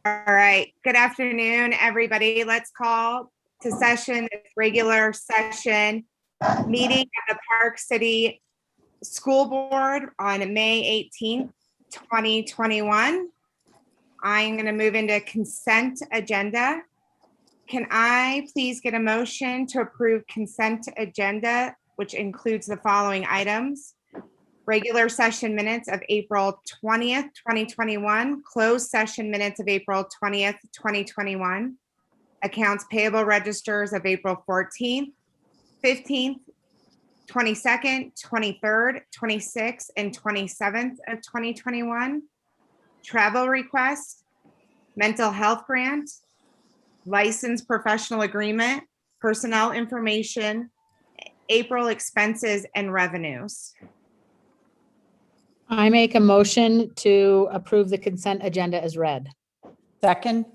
All right, good afternoon, everybody. Let's call to session this regular session meeting at the Park City School Board on May 18th, 2021. I'm going to move into consent agenda. Can I please get a motion to approve consent agenda, which includes the following items? Regular session minutes of April 20th, 2021, closed session minutes of April 20th, 2021, accounts payable registers of April 14th, 15th, 22nd, 23rd, 26th, and 27th of 2021, travel request, mental health grant, licensed professional agreement, personnel information, April expenses and revenues. I make a motion to approve the consent agenda as read. Second.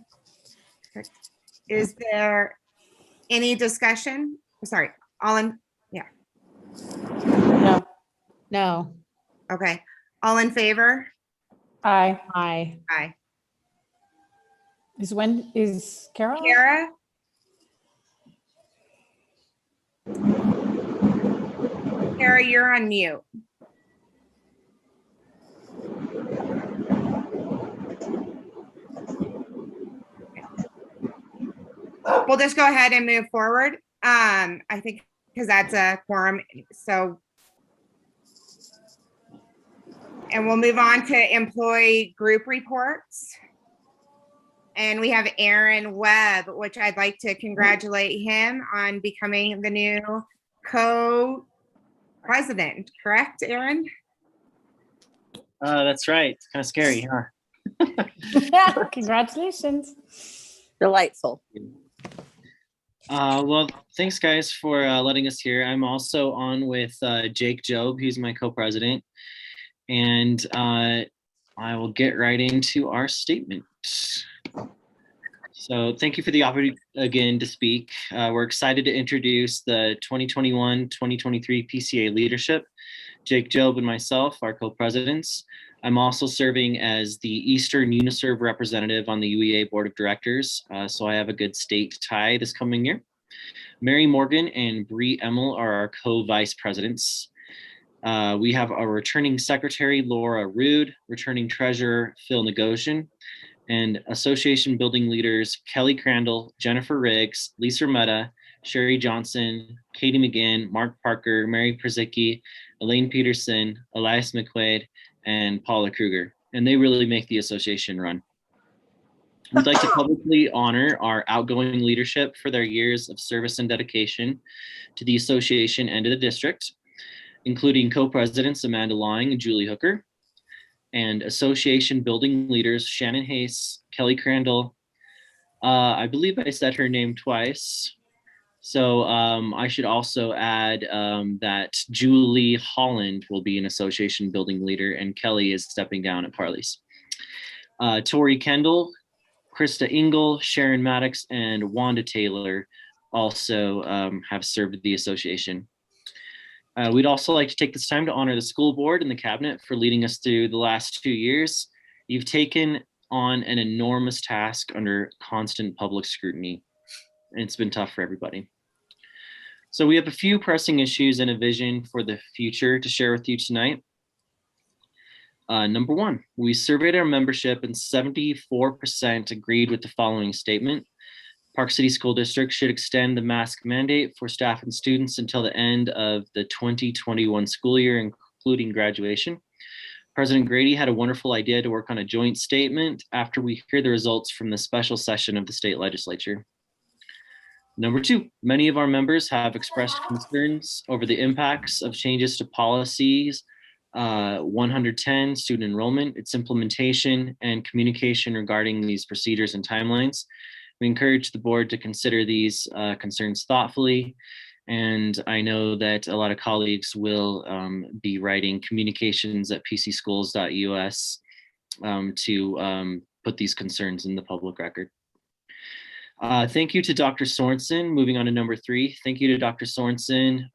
Is there any discussion? Sorry, all in, No. No. okay. All in favor? Aye. Aye. Aye. Is Carol? Kara? Kara, you're on mute. We'll just go ahead and move forward. I think because that's a quorum. So, and we'll move on to employee group reports. And we have Aaron Webb, which I'd like to congratulate him on becoming the new co-president, correct, Aaron? That's right. It's kind of scary, huh? Congratulations. Delightful. Well, thanks guys for letting us here. I'm also on with Jake Job, who's my co-president, and I will get right into our statement. So thank you for the opportunity again to speak. We're excited to introduce the 2021-2023 PCA leadership. Jake Job and myself are co-presidents. I'm also serving as the Eastern Uniserv representative on the UEA Board of Directors, so I have a good state tie this coming year. Mary Morgan and Bree Emmel are our co-vice presidents. We have our returning secretary, Laura Rude, returning treasurer, Phil Negosian, and association building leaders, Kelly Crandall, Jennifer Riggs, Lisa Meta, Sherry Johnson, Katie McGinn, Mark Parker, Mary Przicki, Elaine Peterson, Elias McQuaid, and Paula Kruger. And they really make the association run. We'd like to publicly honor our outgoing leadership for their years of service and dedication to the association and to the district, including co-presidents Amanda Lawing and Julie Hooker, and association building leaders Shannon Hayes, Kelly Crandall. I believe I said her name twice. So I should also add that Julie Holland will be an association building leader and Kelly is stepping down at Parley's. Tori Kendall, Krista Engel, Sharon Maddox, and Wanda Taylor also have served the association. We'd also like to take this time to honor the school board and the cabinet for leading us through the last 2 years. You've taken on an enormous task under constant public scrutiny. It's been tough for everybody. So we have a few pressing issues and a vision for the future to share with you tonight. Number one, we surveyed our membership and 74% agreed with the following statement. Park City School District should extend the mask mandate for staff and students until the end of the 2021 school year, including graduation. President Grady had a wonderful idea to work on a joint statement after we hear the results from the special session of the state legislature. Number two, many of our members have expressed concerns over the impacts of changes to policies 110, student enrollment, its implementation, and communication regarding these procedures and timelines. We encourage the board to consider these concerns thoughtfully. And I know that a lot of colleagues will be writing communications@pcschools.us to put these concerns in the public record. Thank you to Dr. Sorensen. Moving on to number three, thank you to Dr. Sorensen.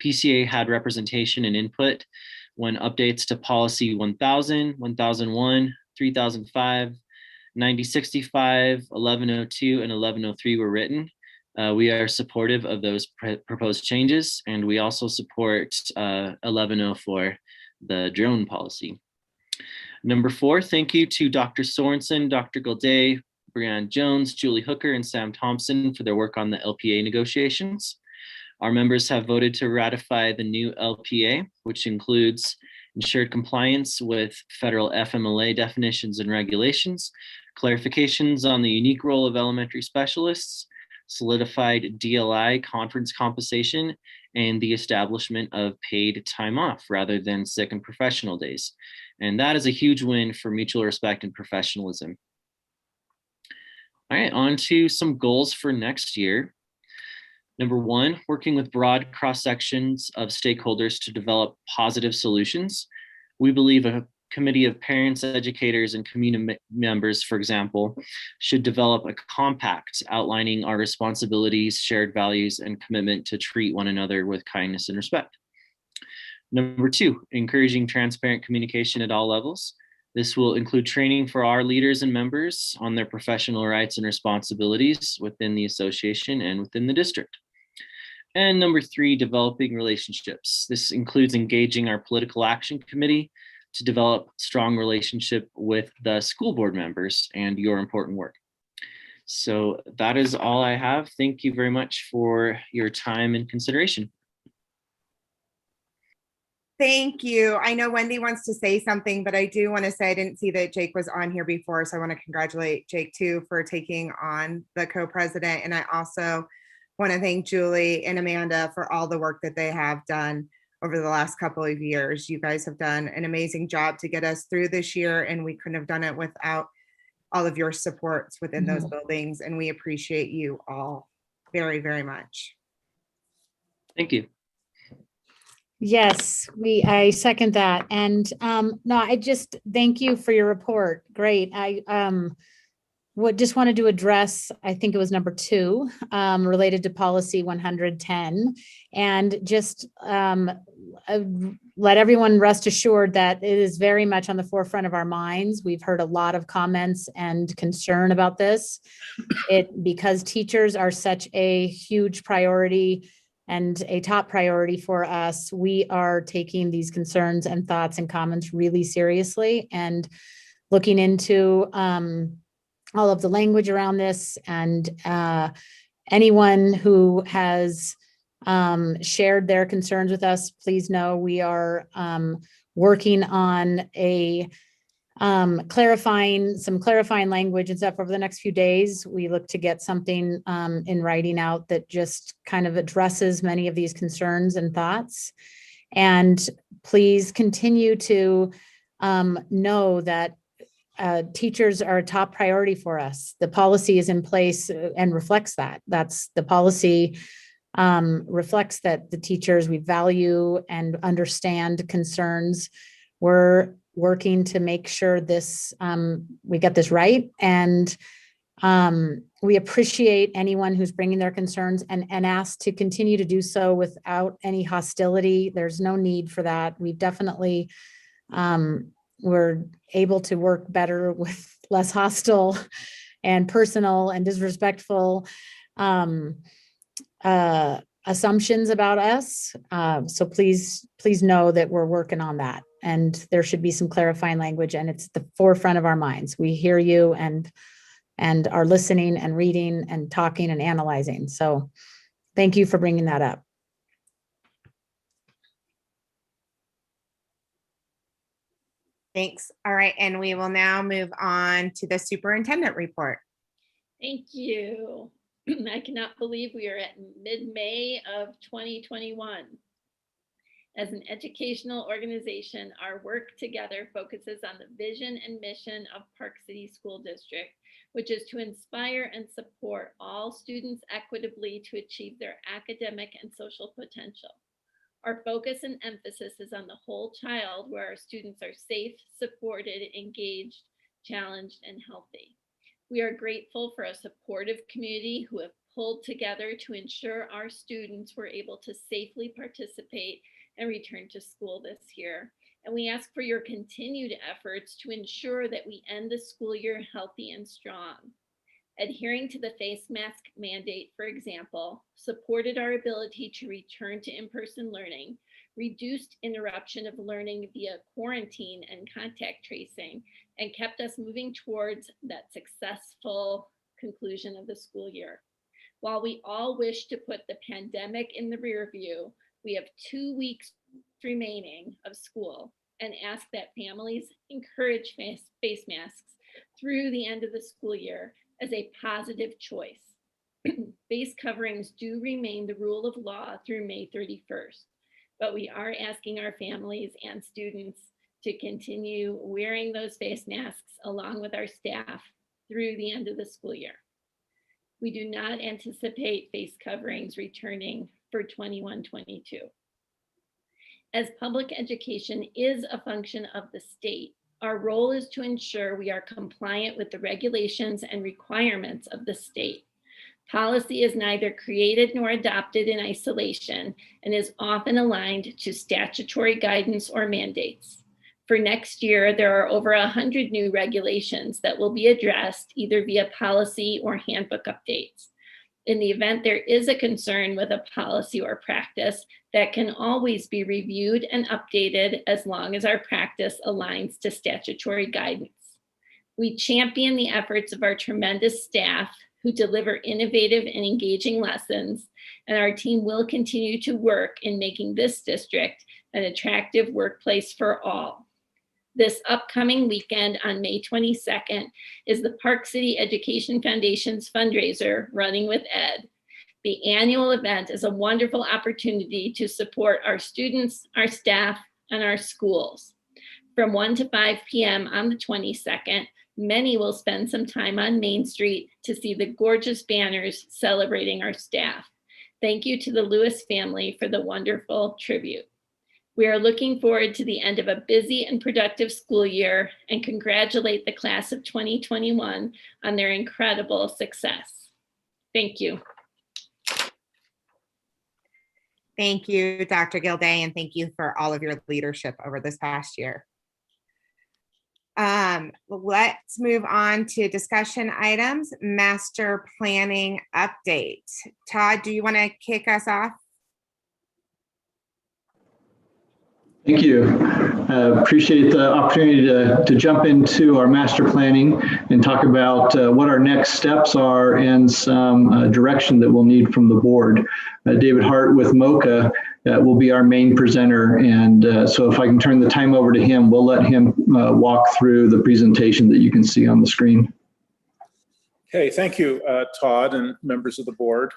PCA had representation and input when updates to policy 1000, 1001, 3005, 9065, 1102, and 1103 were written. We are supportive of those proposed changes, and we also support 1104, the drone policy. Number four, thank you to Dr. Sorensen, Dr. Gilday, Brianne Jones, Julie Hooker, and Sam Thompson for their work on the LPA negotiations. Our members have voted to ratify the new LPA, which includes ensured compliance with federal FMLA definitions and regulations, clarifications on the unique role of elementary specialists, solidified DLI conference compensation, and the establishment of paid time off rather than sick and professional days. And that is a huge win for mutual respect and professionalism. All right, on to some goals for next year. Number one, working with broad cross sections of stakeholders to develop positive solutions. We believe a committee of parents, educators, and community members, for example, should develop a compact outlining our responsibilities, shared values, and commitment to treat one another with kindness and respect. Number two, encouraging transparent communication at all levels. This will include training for our leaders and members on their professional rights and responsibilities within the association and within the district. And number three, developing relationships. This includes engaging our political action committee to develop strong relationship with the school board members and your important work. So that is all I have. Thank you very much for your time and consideration. Thank you. I know Wendy wants to say something, but I do want to say I didn't see that Jake was on here before, so I want to congratulate Jake too for taking on the co-president. And I also want to thank Julie and Amanda for all the work that they have done over the last couple of years. You guys have done an amazing job to get us through this year, and we couldn't have done it without all of your supports within those buildings, and we appreciate you all very, very much. Thank you. Yes, I second that. And no, I just thank you for your report. Great. I just wanted to address, I think it was number 2, related to policy 110, and just let everyone rest assured that it is very much on the forefront of our minds. We've heard a lot of comments and concern about this. Because teachers are such a huge priority and a top priority for us, we are taking these concerns and thoughts and comments really seriously and looking into all of the language around this. And anyone who has shared their concerns with us, please know we are working on a clarifying language and stuff over the next few days. We look to get something in writing out that just kind of addresses many of these concerns and thoughts. And please continue to know that teachers are a top priority for us. The policy is in place and reflects that. That's the policy reflects that the teachers, we value and understand concerns. We're working to make sure this we get this right, and we appreciate anyone who's bringing their concerns and ask to continue to do so without any hostility. There's no need for that. We've definitely we're able to work better with less hostile and personal and disrespectful assumptions about us. So please know that we're working on that, and there should be some clarifying language, and it's the forefront of our minds. We hear you and are listening and reading and talking and analyzing. So thank you for bringing that up. Thanks. All right, and we will now move on to the superintendent report. Thank you. I cannot believe we are at mid-May of 2021. As an educational organization, our work together focuses on the vision and mission of Park City School District, which is to inspire and support all students equitably to achieve their academic and social potential. Our focus and emphasis is on the whole child, where our students are safe, supported, engaged, challenged, and healthy. We are grateful for a supportive community who have pulled together to ensure our students were able to safely participate and return to school this year. And we ask for your continued efforts to ensure that we end the school year healthy and strong. Adhering to the face mask mandate, for example, supported our ability to return to in-person learning, reduced interruption of learning via quarantine and contact tracing, and kept us moving towards that successful conclusion of the school year. While we all wish to put the pandemic in the rear view, we have 2 weeks remaining of school and ask that families encourage face masks through the end of the school year as a positive choice. Face coverings do remain the rule of law through May 31st, but we are asking our families and students to continue wearing those face masks along with our staff through the end of the school year. We do not anticipate face coverings returning for 21-22. As public education is a function of the state, our role is to ensure we are compliant with the regulations and requirements of the state. Policy is neither created nor adopted in isolation and is often aligned to statutory guidance or mandates. For next year, there are over 100 new regulations that will be addressed either via policy or handbook updates. In the event there is a concern with a policy or practice, that can always be reviewed and updated as long as our practice aligns to statutory guidance. We champion the efforts of our tremendous staff who deliver innovative and engaging lessons, and our team will continue to work in making this district an attractive workplace for all. This upcoming weekend on May 22nd is the Park City Education Foundation's fundraiser, Running with Ed. The annual event is a wonderful opportunity to support our students, our staff, and our schools. From 1 to 5 p.m. on the 22nd, many will spend some time on Main Street to see the gorgeous banners celebrating our staff. Thank you to the Lewis family for the wonderful tribute. We are looking forward to the end of a busy and productive school year and congratulate the class of 2021 on their incredible success. Thank you. Thank you, Dr. Gilday, and thank you for all of your leadership over this past year. Let's move on to discussion items, master planning update. Todd, do you want to kick us off? Thank you. Appreciate the opportunity to jump into our master planning and talk about what our next steps are and some direction that we'll need from the board. David Hart with MOCA will be our main presenter. And so if I can turn the time over to him, we'll let him walk through the presentation that you can see on the screen. Okay, thank you, Todd and members of the board.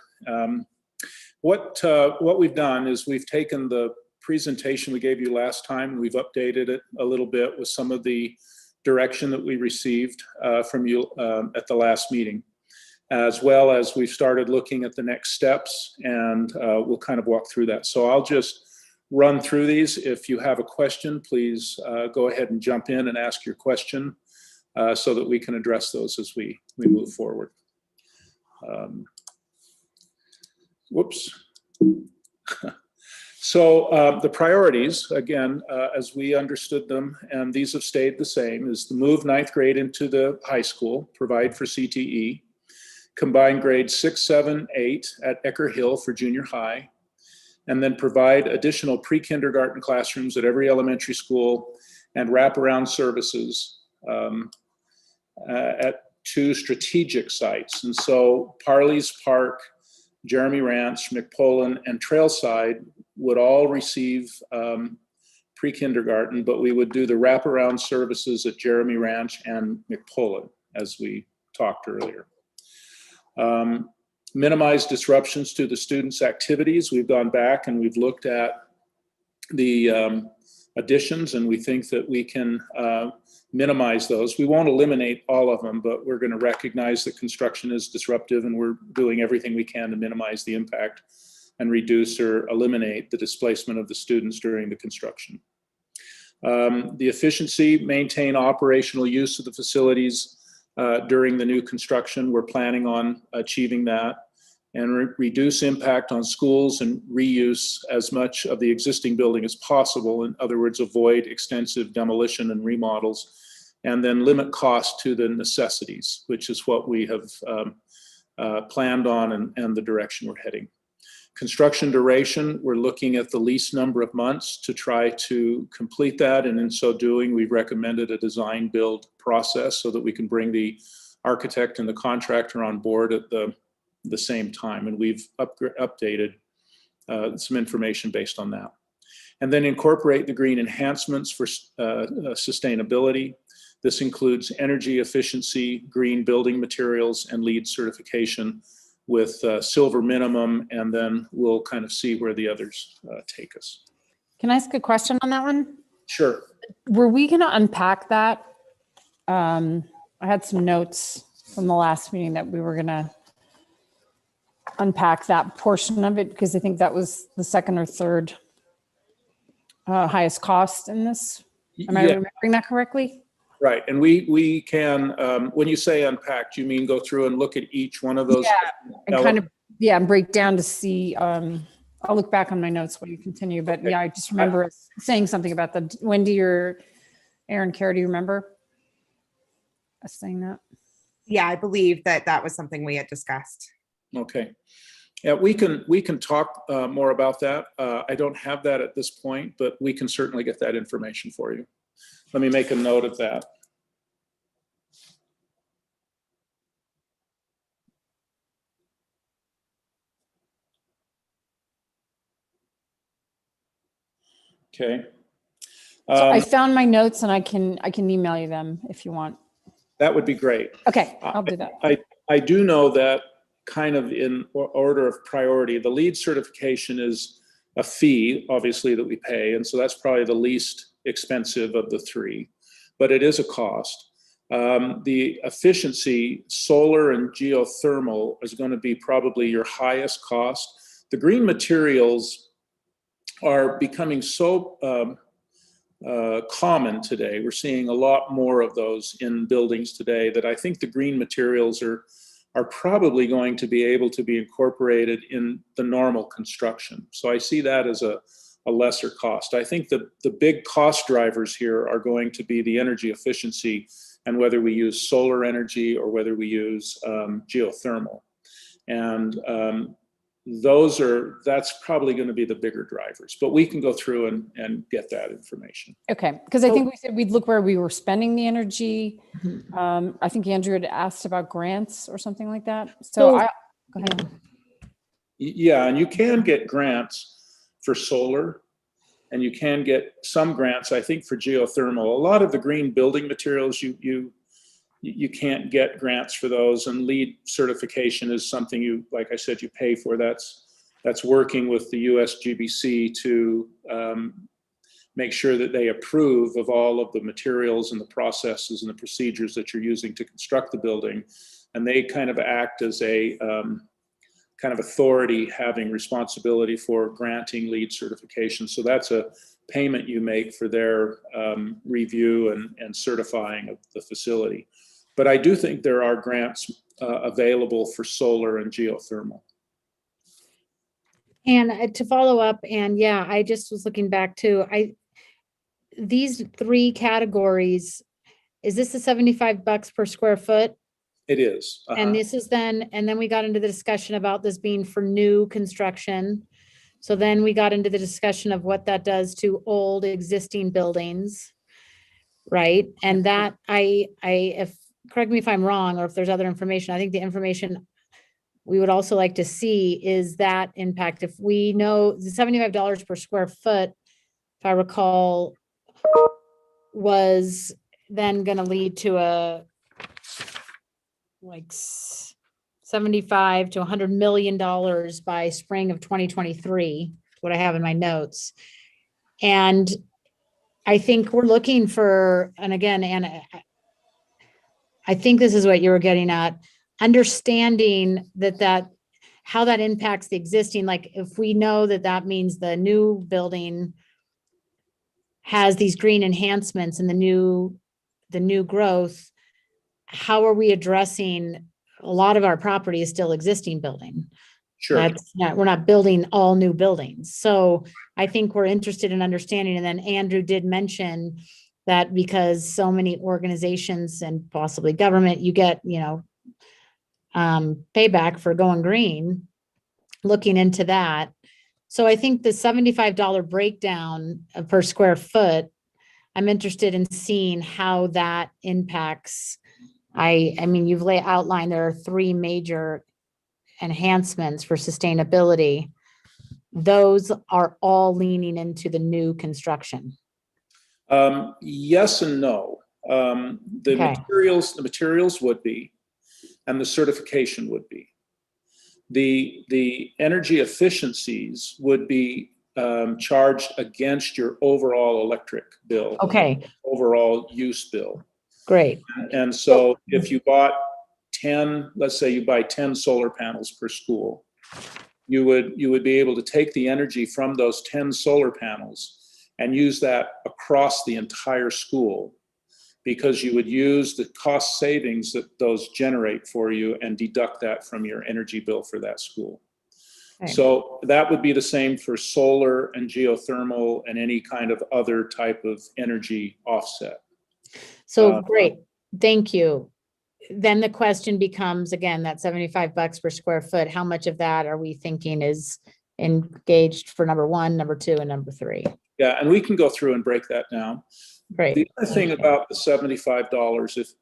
What we've done is we've taken the presentation we gave you last time, and we've updated it a little bit with some of the direction that we received from you at the last meeting, as well as we've started looking at the next steps, and we'll kind of walk through that. So I'll just run through these. If you have a question, please go ahead and jump in and ask your question so that we can address those as we move forward. Whoops. So the priorities, again, as we understood them, and these have stayed the same, is to move 9th grade into the high school, provide for CTE, combine grades 6, 7, 8 at Ecker Hill for junior high, and then provide additional pre-kindergarten classrooms at every elementary school and wraparound services at 2 strategic sites. And so Parley's Park, Jeremy Ranch, McPolin, and Trailside would all receive pre-kindergarten, but we would do the wraparound services at Jeremy Ranch and McPolin, as we talked earlier. Minimize disruptions to the students' activities. We've gone back and we've looked at the additions, and we think that we can minimize those. We won't eliminate all of them, but we're going to recognize that construction is disruptive, and we're doing everything we can to minimize the impact and reduce or eliminate the displacement of the students during the construction. The efficiency, maintain operational use of the facilities during the new construction. We're planning on achieving that, and reduce impact on schools and reuse as much of the existing building as possible. In other words, avoid extensive demolition and remodels, and then limit cost to the necessities, which is what we have planned on and the direction we're heading. Construction duration, we're looking at the least number of months to try to complete that, and in so doing, we've recommended a design build process so that we can bring the architect and the contractor on board at the same time, and we've updated some information based on that. And then incorporate the green enhancements for sustainability. This includes energy efficiency, green building materials, and LEED certification with silver minimum, and then we'll kind of see where the others take us. Can I ask a question on that one? Sure. Were we going to unpack that? I had some notes from the last meeting that we were going to unpack that portion of it, because I think that was the second or third highest cost in this. Am I remembering that correctly? Right, and we can, when you say unpacked, you mean go through and look at each one of those? Yeah, and kind of, yeah, break down to see, I'll look back on my notes while you continue, but yeah, I just remember saying something about the, Wendy or Aaron, Kara, do you remember us saying that? Yeah, I believe that was something we had discussed. Okay. Yeah, we can talk more about that. I don't have that at this point, but we can certainly get that information for you. Let me make a note of that. Okay. So I found my notes, and I can email you them if you want. That would be great. Okay, I'll do that. I do know that kind of in order of priority, the LEED certification is a fee, obviously, that we pay. And so that's probably the least expensive of the three, but it is a cost. The efficiency, solar and geothermal, is going to be probably your highest cost. The green materials are becoming so common today. We're seeing a lot more of those in buildings today that I think the green materials are probably going to be able to be incorporated in the normal construction. So I see that as a lesser cost. I think the big cost drivers here are going to be the energy efficiency and whether we use solar energy or whether we use geothermal. And that's probably going to be the bigger drivers, but we can go through and get that information. Okay, because I think we said we'd look where we were spending the energy. I think Andrew had asked about grants or something like that. So go ahead. Yeah, and you can get grants for solar, and you can get some grants, I think, for geothermal. A lot of the green building materials, you can't get grants for those, and LEED certification is something you, like I said, you pay for. That's working with the USGBC to make sure that they approve of all of the materials and the processes and the procedures that you're using to construct the building. And they kind of act as a kind of authority having responsibility for granting LEED certification. So that's a payment you make for their review and certifying of the facility. But I do think there are grants available for solar and geothermal. And to follow up, and yeah, I just was looking back too. These three categories, is this the $75 per square foot? It is. And this is then we got into the discussion about this being for new construction. So then we got into the discussion of what that does to old existing buildings. Right. And that if correct me if I'm wrong, or if there's other information, I think the information we would also like to see is that impact. If we know the $75 per square foot, if I recall, was then going to lead to a like 75 to $100 million by spring of 2023, what I have in my notes. And I think we're looking for, and again, Anna, I think this is what you were getting at, understanding that how that impacts the existing, like if we know that means the new building has these green enhancements and the new growth, how are we addressing a lot of our property is still existing building. Sure. We're not building all new buildings. So I think we're interested in understanding. And then Andrew did mention that because so many organizations and possibly government, you get, payback for going green, looking into that. So I think the $75 breakdown per square foot, I'm interested in seeing how that impacts. I mean, you've outlined there are three major enhancements for sustainability. Those are all leaning into the new construction. Yes and no. The materials would be, and the certification would be. The energy efficiencies would be charged against your overall electric bill. Okay. Overall use bill. Great. And so if you bought 10, let's say you buy 10 solar panels per school, you would be able to take the energy from those 10 solar panels and use that across the entire school, because you would use the cost savings that those generate for you and deduct that from your energy bill for that school. Okay. So that would be the same for solar and geothermal and any kind of other type of energy offset. So great, thank you. Then the question becomes, again, that $75 per square foot, how much of that are we thinking is engaged for number one, number two, and number three? Yeah, and we can go through and break that down. Great. The other thing about the $75,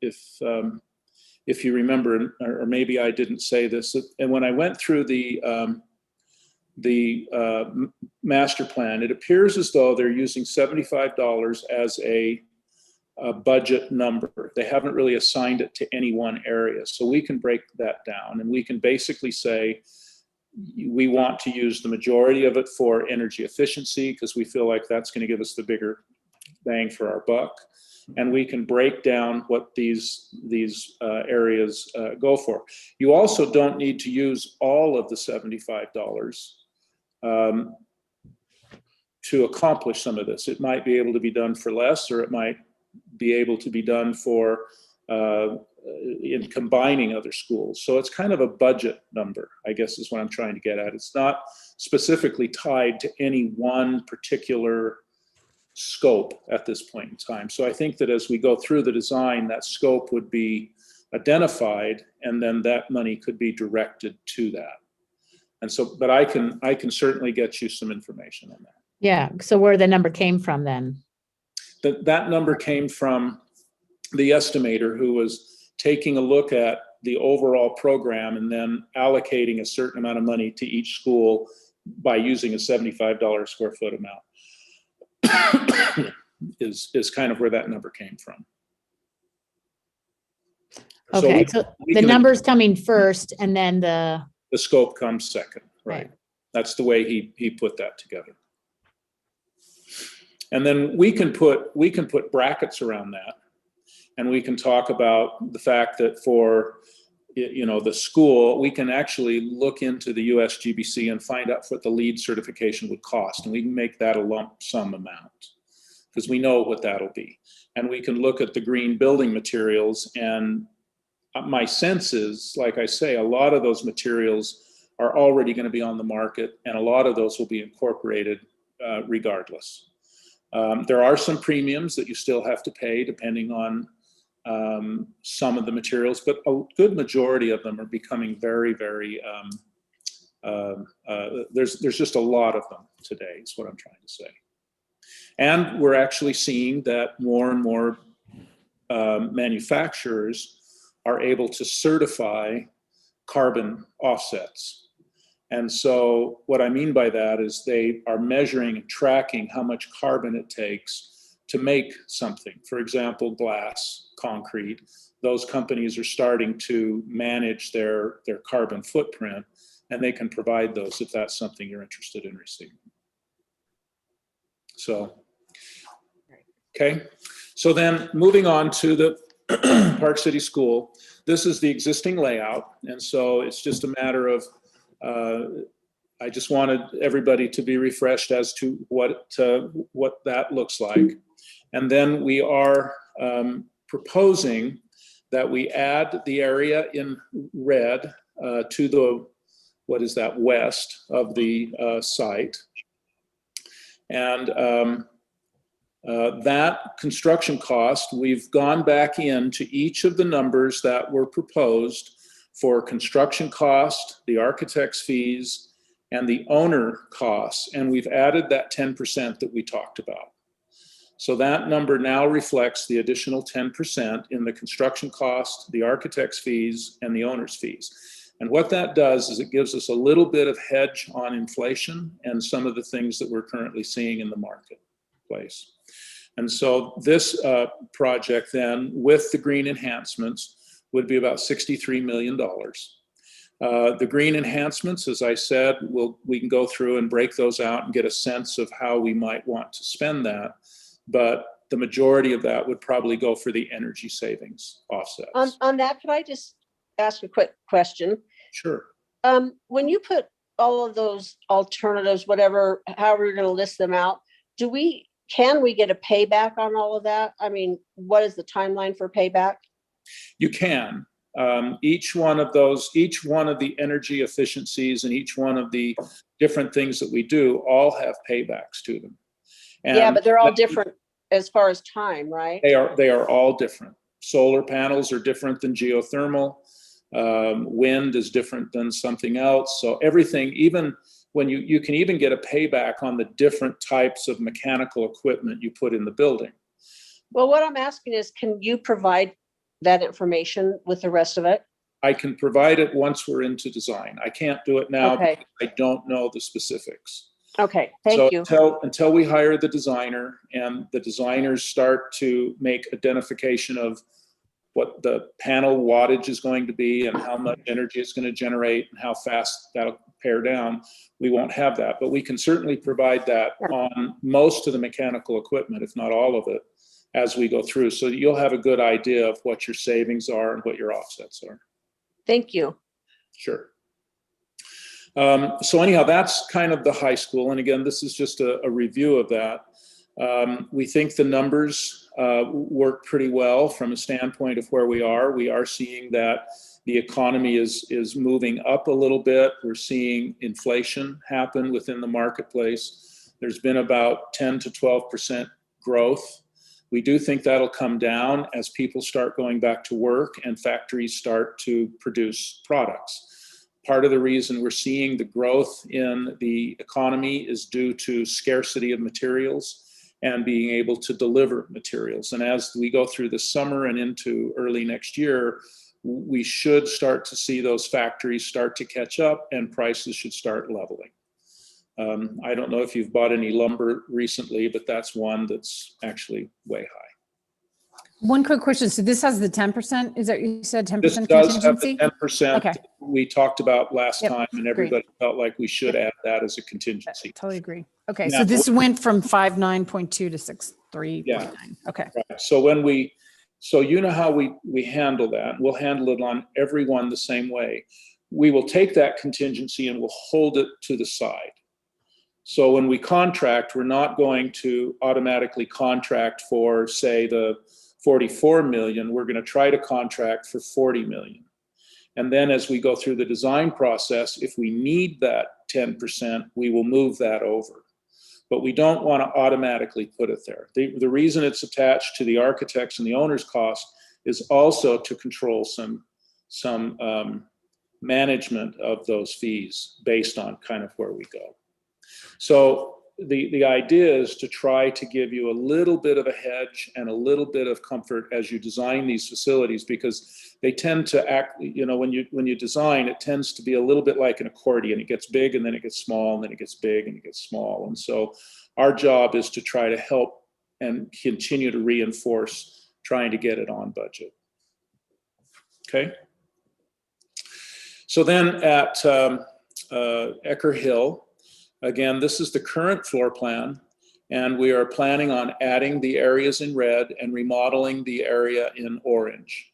if you remember, or maybe I didn't say this, and when I went through the master plan, it appears as though they're using $75 as a budget number. They haven't really assigned it to any one area. So we can break that down, and we can basically say we want to use the majority of it for energy efficiency because we feel like that's going to give us the bigger bang for our buck. And we can break down what these areas go for. You also don't need to use all of the $75 to accomplish some of this. It might be able to be done for less, or it might be able to be done for in combining other schools. So it's kind of a budget number, I guess is what I'm trying to get at. It's not specifically tied to any one particular scope at this point in time. So I think that as we go through the design, that scope would be identified, and then that money could be directed to that. And so, but I can certainly get you some information on that. Yeah, so where the number came from then? That number came from the estimator who was taking a look at the overall program and then allocating a certain amount of money to each school by using a $75 square foot amount. is kind of where that number came from. Okay, so the number's coming first and then the scope comes second, right? Right. That's the way he put that together. And then we can put brackets around that, and we can talk about the fact that for the school, we can actually look into the USGBC and find out what the LEED certification would cost, and we can make that a lump sum amount because we know what that'll be. And we can look at the green building materials, and my sense is, like I say, a lot of those materials are already going to be on the market, and a lot of those will be incorporated regardless. There are some premiums that you still have to pay depending on some of the materials, but a good majority of them are becoming very, very, there's just a lot of them today is what I'm trying to say. And we're actually seeing that more and more manufacturers are able to certify carbon offsets. And so what I mean by that is they are measuring and tracking how much carbon it takes to make something. For example, glass, concrete. Those companies are starting to manage their carbon footprint, and they can provide those if that's something you're interested in receiving. So, okay. So then moving on to the Park City School, this is the existing layout. And so it's just a matter of, I just wanted everybody to be refreshed as to what that looks like. And then we are proposing that we add the area in red to the, what is that, west of the site. And that construction cost, we've gone back into each of the numbers that were proposed for construction cost, the architect's fees, and the owner costs, and we've added that 10% that we talked about. So that number now reflects the additional 10% in the construction cost, the architect's fees, and the owner's fees. And what that does is it gives us a little bit of hedge on inflation and some of the things that we're currently seeing in the marketplace. And so this project then, with the green enhancements, would be about $63 million. The green enhancements, as I said, we can go through and break those out and get a sense of how we might want to spend that. But the majority of that would probably go for the energy savings offsets. On that, could I just ask a quick question? Sure. When you put all of those alternatives, whatever, however you're going to list them out, can we get a payback on all of that? I mean, what is the timeline for payback? You can. Each one of the energy efficiencies and each one of the different things that we do all have paybacks to them. And yeah, but they're all different as far as time, right? They are all different. Solar panels are different than geothermal. Wind is different than something else. So everything, even when you can even get a payback on the different types of mechanical equipment you put in the building. Well, what I'm asking is, can you provide that information with the rest of it? I can provide it once we're into design. I can't do it now Okay. because I don't know the specifics. Okay, thank you. Until we hire the designer and the designers start to make identification of what the panel wattage is going to be and how much energy it's going to generate and how fast that'll pare down, we won't have that. But we can certainly provide that on most of the mechanical equipment, if not all of it, as we go through. So you'll have a good idea of what your savings are and what your offsets are. Thank you. Sure. So anyhow, that's kind of the high school. And again, this is just a review of that. We think the numbers work pretty well from a standpoint of where we are. We are seeing that the economy is moving up a little bit. We're seeing inflation happen within the marketplace. There's been about 10 to 12% growth. We do think that'll come down as people start going back to work and factories start to produce products. Part of the reason we're seeing the growth in the economy is due to scarcity of materials and being able to deliver materials. And as we go through the summer and into early next year, we should start to see those factories start to catch up and prices should start leveling. I don't know if you've bought any lumber recently, but that's one that's actually way high. One quick question. So this has the 10%? Is that you said 10% This does have contingency? the 10% Okay. we talked about last Yep, time, and everybody felt like we should add that as a contingency. Totally agree. Okay, Now, so this went from 59.2 to 63.9. Yeah. Okay. Right. So you know how we handle that. We'll handle it on everyone the same way. We will take that contingency and we'll hold it to the side. So when we contract, we're not going to automatically contract for, say, the 44 million. We're going to try to contract for 40 million. And then as we go through the design process, if we need that 10%, we will move that over. But we don't want to automatically put it there. The reason it's attached to the architects and the owner's cost is also to control some management of those fees based on kind of where we go. So the idea is to try to give you a little bit of a hedge and a little bit of comfort as you design these facilities, because they tend to act, you know, when you design, it tends to be a little bit like an accordion. It gets big and then it gets small and then it gets big and it gets small. And so our job is to try to help and continue to reinforce trying to get it on budget. Okay. So then at Ecker Hill, again, this is the current floor plan, and we are planning on adding the areas in red and remodeling the area in orange.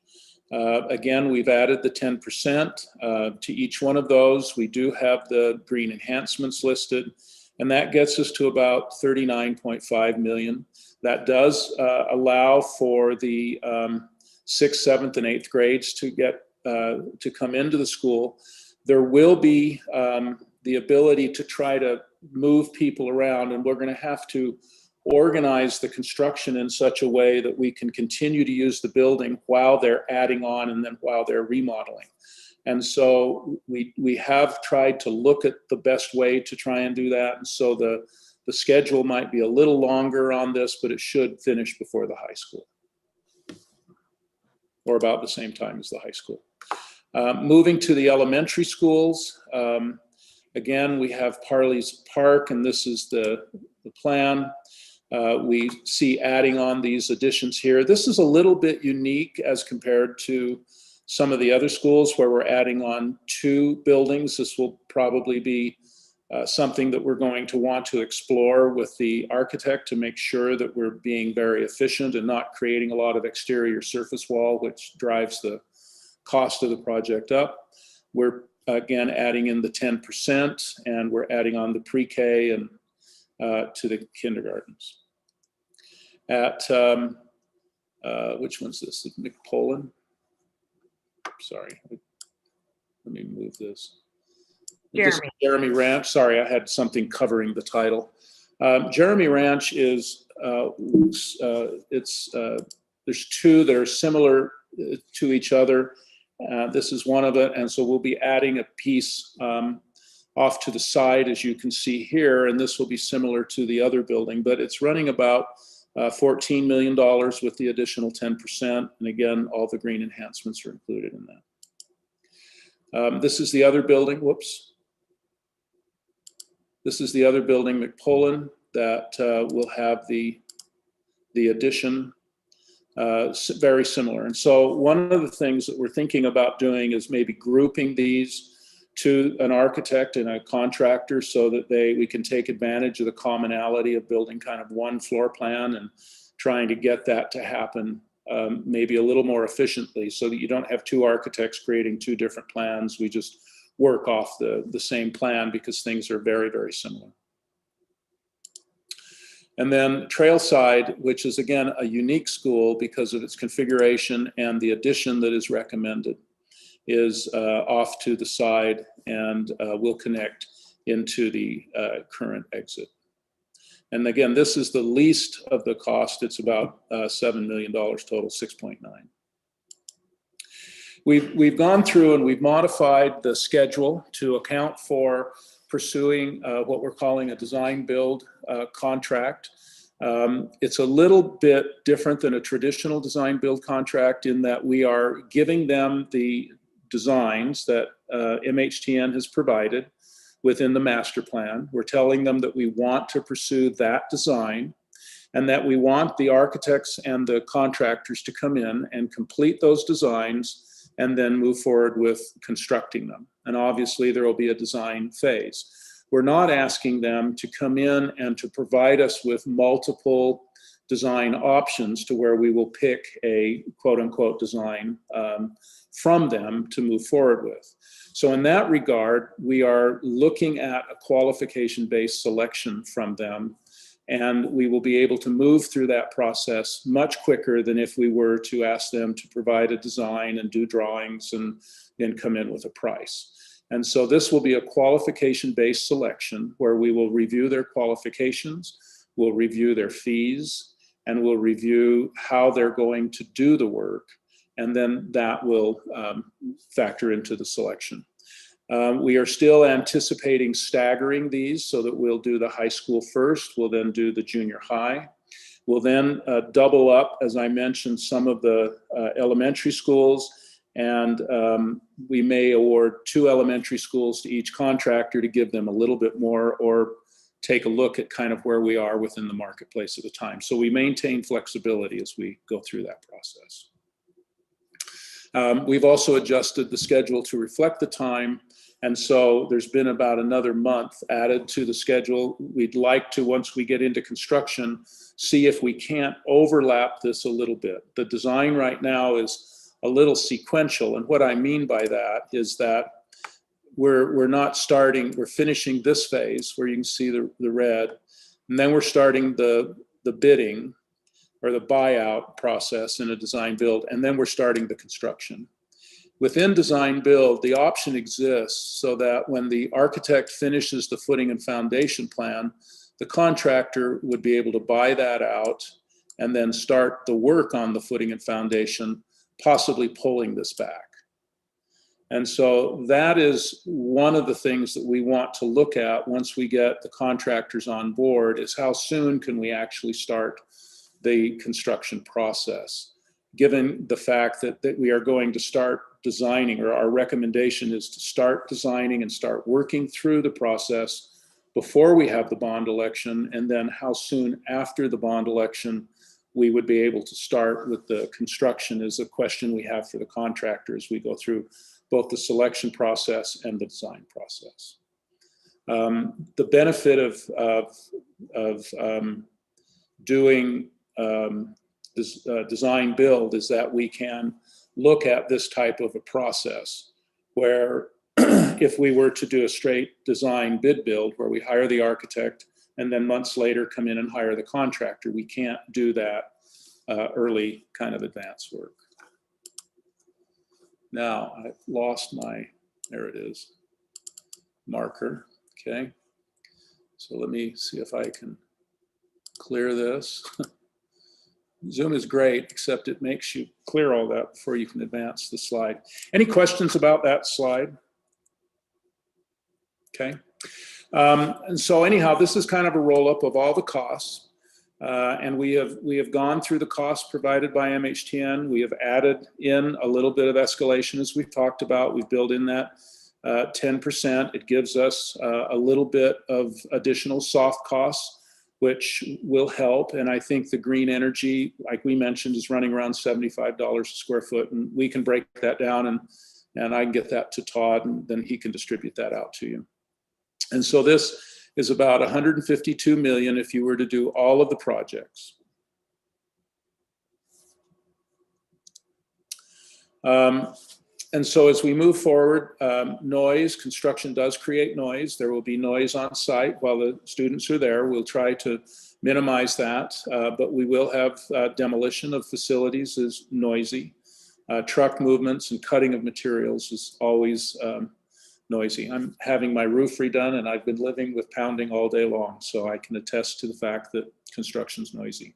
Again, we've added the 10% to each one of those. We do have the green enhancements listed, and that gets us to about 39.5 million. That does allow for the 6th, 7th, and 8th grades to get to come into the school. There will be the ability to try to move people around, and we're going to have to organize the construction in such a way that we can continue to use the building while they're adding on and then while they're remodeling. And so we have tried to look at the best way to try and do that. And so the schedule might be a little longer on this, but it should finish before the high school, or about the same time as the high school. Moving to the elementary schools, again, we have Parley's Park, and this is the plan. We see adding on these additions here. This is a little bit unique as compared to some of the other schools where we're adding on 2 buildings. This will probably be something that we're going to want to explore with the architect to make sure that we're being very efficient and not creating a lot of exterior surface wall, which drives the cost of the project up. We're again adding in the 10%, and we're adding on the pre-K and to the kindergartens. At which one's this? McPolin? Sorry, let me move this. Jeremy. Jeremy Ranch. Sorry, I had something covering the title. Jeremy Ranch is there's 2 that are similar to each other. This is one of it, and so we'll be adding a piece off to the side, as you can see here, and this will be similar to the other building, but it's running about $14 million with the additional 10%, and again, all the green enhancements are included in that. This is the other building, whoops. This is the other building, McPolin, that will have the addition. Very similar. And so one of the things that we're thinking about doing is maybe grouping these to an architect and a contractor so that we can take advantage of the commonality of building kind of one floor plan and trying to get that to happen maybe a little more efficiently so that you don't have 2 architects creating 2 different plans. We just work off the same plan because things are very, very similar. And then Trailside, which is again a unique school because of its configuration and the addition that is recommended, is off to the side and will connect into the current exit. And again, this is the least of the cost. It's about $7 million total, 6.9. we've gone through and we've modified the schedule to account for pursuing what we're calling a design build contract. It's a little bit different than a traditional design build contract in that we are giving them the designs that MHTN has provided within the master plan. We're telling them that we want to pursue that design and that we want the architects and the contractors to come in and complete those designs and then move forward with constructing them. And obviously there will be a design phase. We're not asking them to come in and to provide us with multiple design options to where we will pick a quote unquote design from them to move forward with. So in that regard, we are looking at a qualification-based selection from them, and we will be able to move through that process much quicker than if we were to ask them to provide a design and do drawings and then come in with a price. And so this will be a qualification-based selection where we will review their qualifications, we'll review their fees, and we'll review how they're going to do the work. And then that will factor into the selection. We are still anticipating staggering these so that we'll do the high school first, we'll then do the junior high. We'll then double up, as I mentioned, some of the elementary schools, and we may award 2 elementary schools to each contractor to give them a little bit more, or take a look at kind of where we are within the marketplace at the time. So we maintain flexibility as we go through that process. We've also adjusted the schedule to reflect the time. And so there's been about another month added to the schedule. We'd like to, once we get into construction, see if we can't overlap this a little bit. The design right now is a little sequential. And what I mean by that is that we're not starting, we're finishing this phase where you can see the red, and then we're starting the bidding or the buyout process in a design build, and then we're starting the construction. Within design build, the option exists so that when the architect finishes the footing and foundation plan, the contractor would be able to buy that out and then start the work on the footing and foundation, possibly pulling this back. And so that is one of the things that we want to look at once we get the contractors on board, is how soon can we actually start the construction process, given the fact that we are going to start designing, or our recommendation is to start designing and start working through the process before we have the bond election, and then how soon after the bond election we would be able to start with the construction is a question we have for the contractor as we go through both the selection process and the design process. The benefit of doing this design build is that we can look at this type of a process where if we were to do a straight design bid build where we hire the architect and then months later come in and hire the contractor, we can't do that early kind of advance work. Now I've lost my, there it is, marker. Okay, so let me see if I can clear this. Zoom is great, except it makes you clear all that before you can advance the slide. Any questions about that slide? Okay. And so anyhow, this is kind of a roll-up of all the costs. And we have gone through the costs provided by MHTN. We have added in a little bit of escalation, as we've talked about. We've built in that 10%. It gives us a little bit of additional soft costs, which will help. And I think the green energy, like we mentioned, is running around $75 a square foot. And we can break that down and I can get that to Todd, and then he can distribute that out to you. And so this is about 152 million if you were to do all of the projects. And so as we move forward, noise, construction does create noise. There will be noise on site while the students are there. We'll try to minimize that, but we will have demolition of facilities is noisy. Truck movements and cutting of materials is always noisy. I'm having my roof redone and I've been living with pounding all day long, so I can attest to the fact that construction's noisy.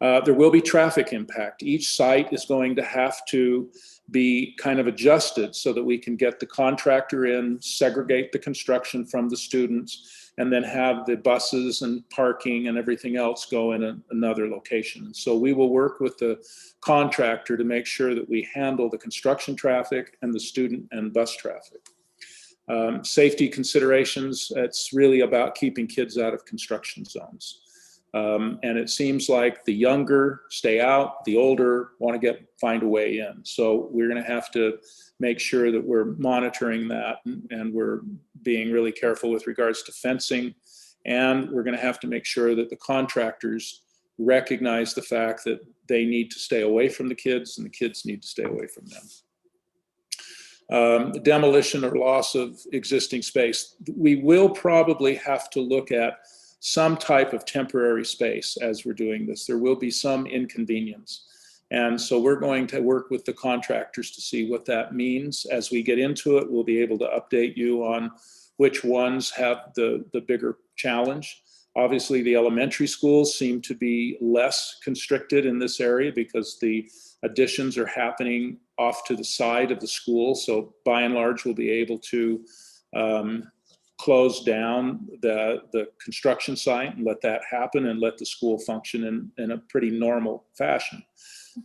There will be traffic impact. Each site is going to have to be kind of adjusted so that we can get the contractor in, segregate the construction from the students, and then have the buses and parking and everything else go in another location. So we will work with the contractor to make sure that we handle the construction traffic and the student and bus traffic. Safety considerations, it's really about keeping kids out of construction zones. And it seems like the younger stay out, the older want to find a way in. So we're going to have to make sure that we're monitoring that, and we're being really careful with regards to fencing. And we're going to have to make sure that the contractors recognize the fact that they need to stay away from the kids and the kids need to stay away from them. Demolition or loss of existing space. We will probably have to look at some type of temporary space as we're doing this. There will be some inconvenience. And so we're going to work with the contractors to see what that means. As we get into it, we'll be able to update you on which ones have the bigger challenge. Obviously, the elementary schools seem to be less constricted in this area because the additions are happening off to the side of the school. So by and large, we'll be able to close down the construction site and let that happen and let the school function in a pretty normal fashion.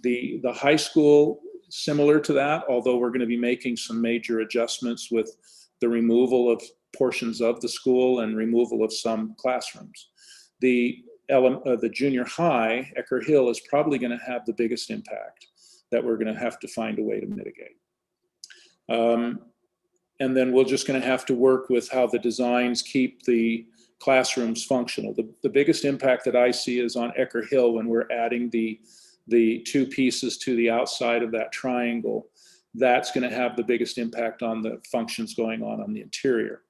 The high school, similar to that, although we're going to be making some major adjustments with the removal of portions of the school and removal of some classrooms. The junior high, Ecker Hill, is probably going to have the biggest impact that we're going to have to find a way to mitigate. And then we're just going to have to work with how the designs keep the classrooms functional. The biggest impact that I see is on Ecker Hill when we're adding the two pieces to the outside of that triangle. That's going to have the biggest impact on the functions going on the interior.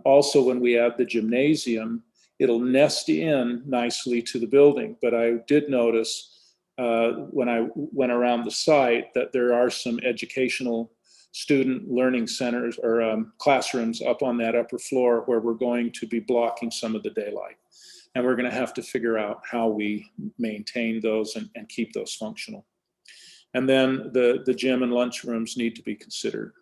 Also, when we add the gymnasium, it'll nest in nicely to the building. But I did notice when I went around the site that there are some educational student learning centers or classrooms up on that upper floor where we're going to be blocking some of the daylight. And we're going to have to figure out how we maintain those and keep those functional. And then the gym and lunchrooms need to be considered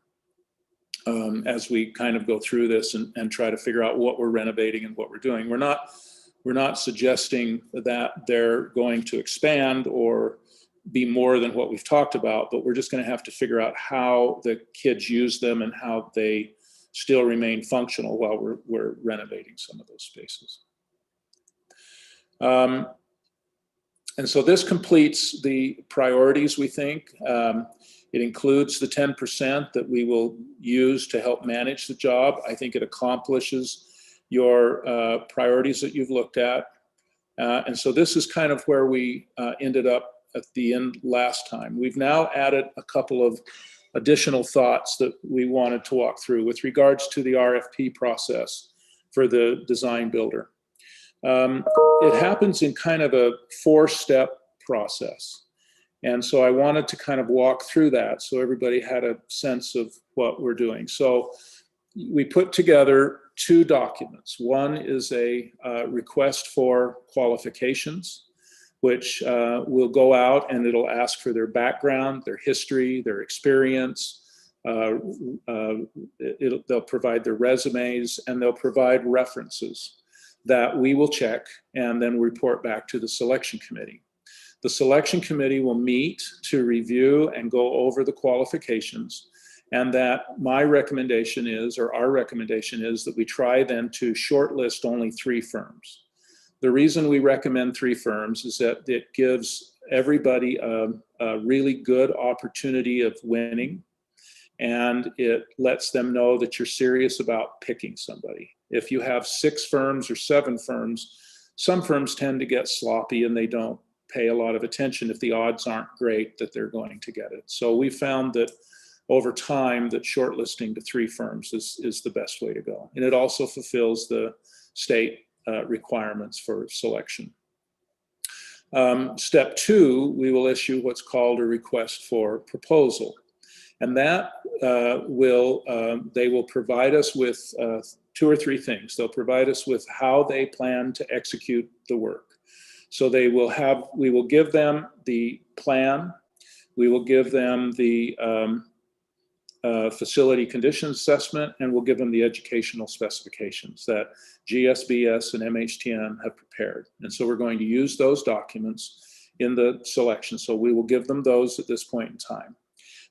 as we kind of go through this and try to figure out what we're renovating and what we're doing. We're not suggesting that they're going to expand or be more than what we've talked about, but we're just going to have to figure out how the kids use them and how they still remain functional while we're renovating some of those spaces. And so this completes the priorities, we think. It includes the 10% that we will use to help manage the job. I think it accomplishes your priorities that you've looked at. And so this is kind of where we ended up at the end last time. We've now added a couple of additional thoughts that we wanted to walk through with regards to the RFP process for the design builder. It happens in kind of a 4-step process. And so I wanted to kind of walk through that so everybody had a sense of what we're doing. So we put together 2 documents. One is a request for qualifications, which will go out and it'll ask for their background, their history, their experience. They'll provide their resumes and they'll provide references that we will check and then report back to the selection committee. The selection committee will meet to review and go over the qualifications, and that my recommendation is, or our recommendation is, that we try then to shortlist only 3 firms. The reason we recommend 3 firms is that it gives everybody a really good opportunity of winning, and it lets them know that you're serious about picking somebody. If you have 6 firms or 7 firms, some firms tend to get sloppy and they don't pay a lot of attention if the odds aren't great that they're going to get it. So we found that over time that shortlisting to 3 firms is the best way to go. And it also fulfills the state requirements for selection. Step 2, we will issue what's called a request for proposal. And that they will provide us with 2 or 3 things. They'll provide us with how they plan to execute the work. So we will give them the plan. We will give them the facility condition assessment, and we'll give them the educational specifications that GSBS and MHTN have prepared. And so we're going to use those documents in the selection. So we will give them those at this point in time.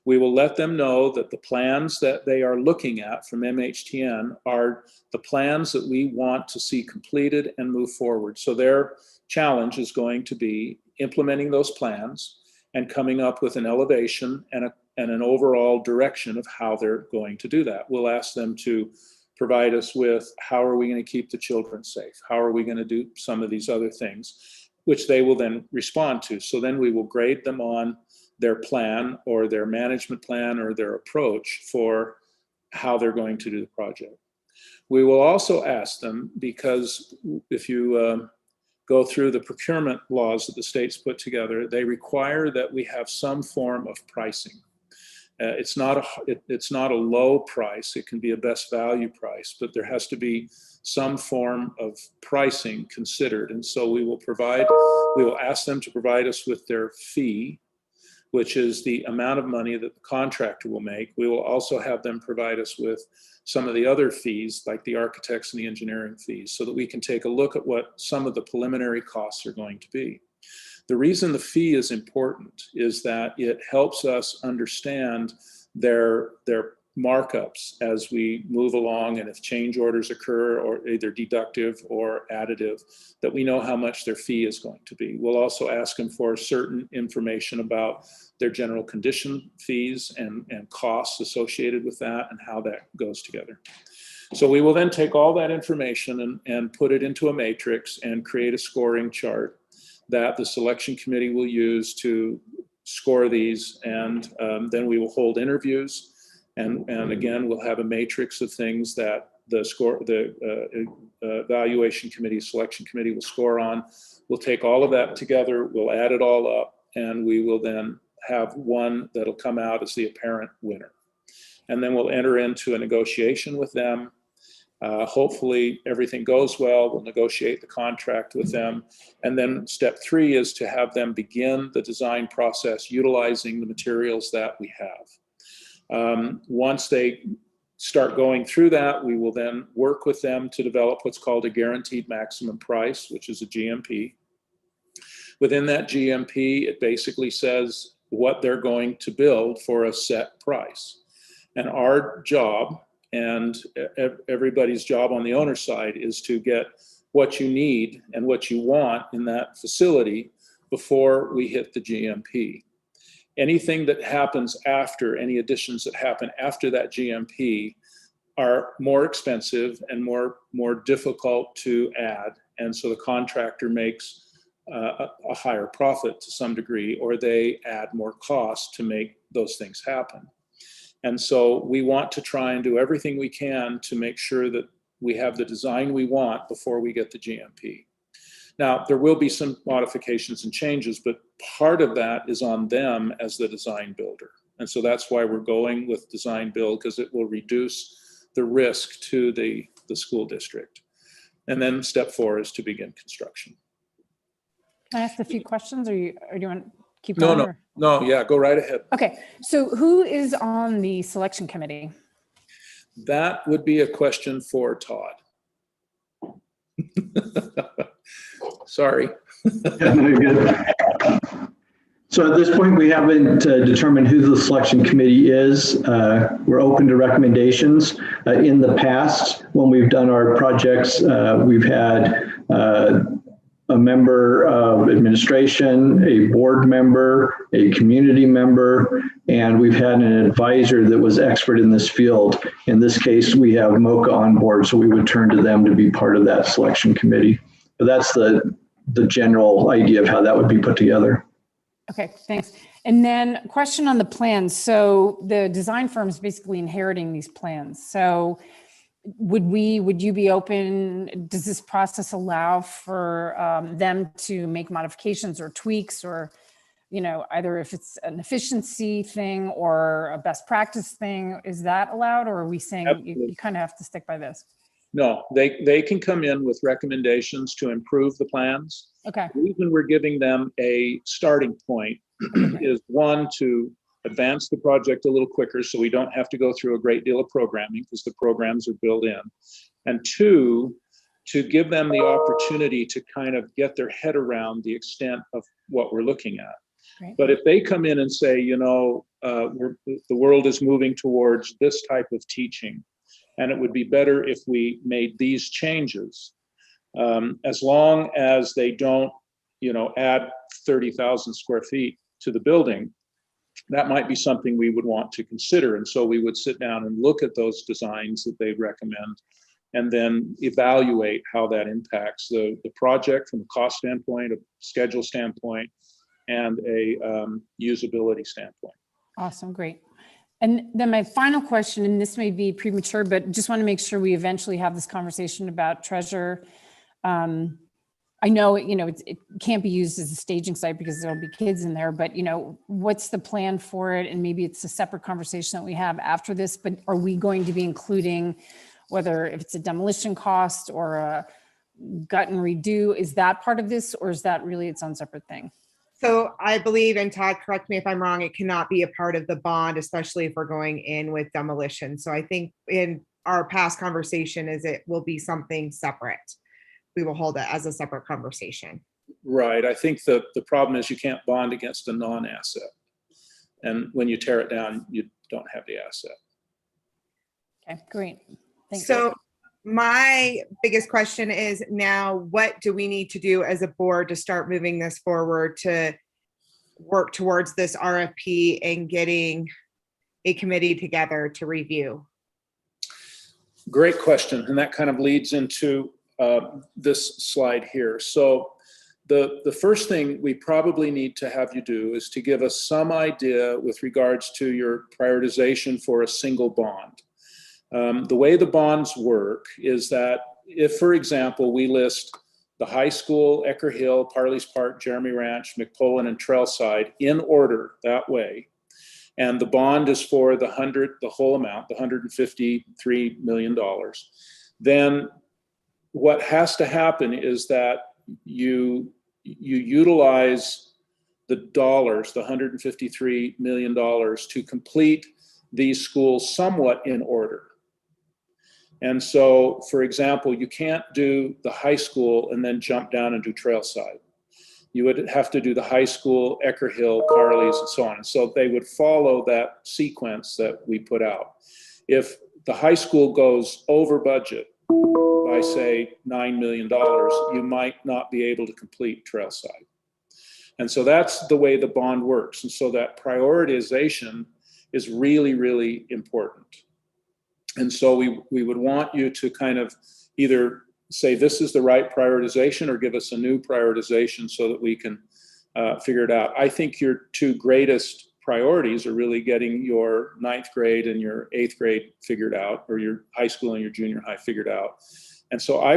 We will let them know that the plans that they are looking at from MHTN are the plans that we want to see completed and move forward. So their challenge is going to be implementing those plans and coming up with an elevation and an overall direction of how they're going to do that. We'll ask them to provide us with how are we going to keep the children safe? How are we going to do some of these other things, which they will then respond to. So then we will grade them on their plan or their management plan or their approach for how they're going to do the project. We will also ask them, because if you go through the procurement laws that the state's put together, they require that we have some form of pricing. It's not a low price. It can be a best value price, but there has to be some form of pricing considered. And so we will ask them to provide us with their fee, which is the amount of money that the contractor will make. We will also have them provide us with some of the other fees, like the architects and the engineering fees, so that we can take a look at what some of the preliminary costs are going to be. The reason the fee is important is that it helps us understand their markups as we move along, and if change orders occur, or either deductive or additive, that we know how much their fee is going to be. We'll also ask them for certain information about their general condition fees and costs associated with that and how that goes together. So we will then take all that information and put it into a matrix and create a scoring chart that the selection committee will use to score these, and then we will hold interviews. And again, we'll have a matrix of things that the evaluation committee, selection committee will score on. We'll take all of that together, we'll add it all up, and we will then have one that'll come out as the apparent winner. And then we'll enter into a negotiation with them. Hopefully everything goes well. We'll negotiate the contract with them. And then step 3 is to have them begin the design process utilizing the materials that we have. Once they start going through that, we will then work with them to develop what's called a guaranteed maximum price, which is a GMP. Within that GMP, it basically says what they're going to build for a set price. And our job, and everybody's job on the owner side, is to get what you need and what you want in that facility before we hit the GMP. Anything that happens after, any additions that happen after that GMP are more expensive and more difficult to add. And so the contractor makes a higher profit to some degree, or they add more cost to make those things happen. And so we want to try and do everything we can to make sure that we have the design we want before we get the GMP. Now, there will be some modifications and changes, but part of that is on them as the design builder. And so that's why we're going with design build, because it will reduce the risk to the school district. And then step 4 is to begin construction. Can I ask a few questions, or do you want to keep going? No, yeah, go right ahead. Okay, so who is on the selection committee? That would be a question for Todd. Sorry. Very good. So at this point, we haven't determined who the selection committee is. We're open to recommendations. In the past, when we've done our projects, we've had a member of administration, a board member, a community member, and we've had an advisor that was expert in this field. In this case, we have MOCA on board, so we would turn to them to be part of that selection committee. But that's the general idea of how that would be put together. Okay, thanks. And then question on the plans. So the design firm is basically inheriting these plans. So would you be open, does this process allow for them to make modifications or tweaks, or, you know, either if it's an efficiency thing or a best practice thing, is that allowed, or are we saying you kind of have to stick by this? No, they can come in with recommendations to improve the plans. Okay. The reason we're giving them a starting point is, one, to advance the project a little quicker so we don't have to go through a great deal of programming because the programs are built in. And two, to give them the opportunity to kind of get their head around the extent of what we're looking at. Right. But if they come in and say, you know, the world is moving towards this type of teaching, and it would be better if we made these changes, as long as they don't, you know, add 30,000 square feet to the building, that might be something we would want to consider. And so we would sit down and look at those designs that they'd recommend, and then evaluate how that impacts the project from a cost standpoint, a schedule standpoint, and a usability standpoint. Awesome, great. And then my final question, and this may be premature, but just want to make sure we eventually have this conversation about Treasure. I know, you know, it can't be used as a staging site because there'll be kids in there, but, you know, what's the plan for it? And maybe it's a separate conversation that we have after this, but are we going to be including whether if it's a demolition cost or a gut and redo, is that part of this, or is that really its own separate thing? So I believe, and Todd, correct me if I'm wrong, it cannot be a part of the bond, especially if we're going in with demolition. So I think in our past conversation is it will be something separate. We will hold it as a separate conversation. Right. I think the problem is you can't bond against a non-asset. And when you tear it down, you don't have the asset. Okay, great. Thanks. So my biggest question is now, what do we need to do as a board to start moving this forward to work towards this RFP and getting a committee together to review? Great question. And that kind of leads into this slide here. So the first thing we probably need to have you do is to give us some idea with regards to your prioritization for a single bond. The way the bonds work is that if, for example, we list the high school, Ecker Hill, Parley's Park, Jeremy Ranch, McPolin, and Trailside in order that way, and the bond is for the whole amount, the $153 million, then what has to happen is that you utilize the dollars, the $153 million, to complete these schools somewhat in order. And so, for example, you can't do the high school and then jump down and do Trailside. You would have to do the high school, Ecker Hill, Parley's, and so on. And so they would follow that sequence that we put out. If the high school goes over budget by, say, $9 million, you might not be able to complete Trailside. And so that's the way the bond works. And so that prioritization is really, really important. And so we would want you to kind of either say this is the right prioritization or give us a new prioritization so that we can figure it out. I think your two greatest priorities are really getting your 9th grade and your 8th grade figured out, or your high school and your junior high figured out. And so I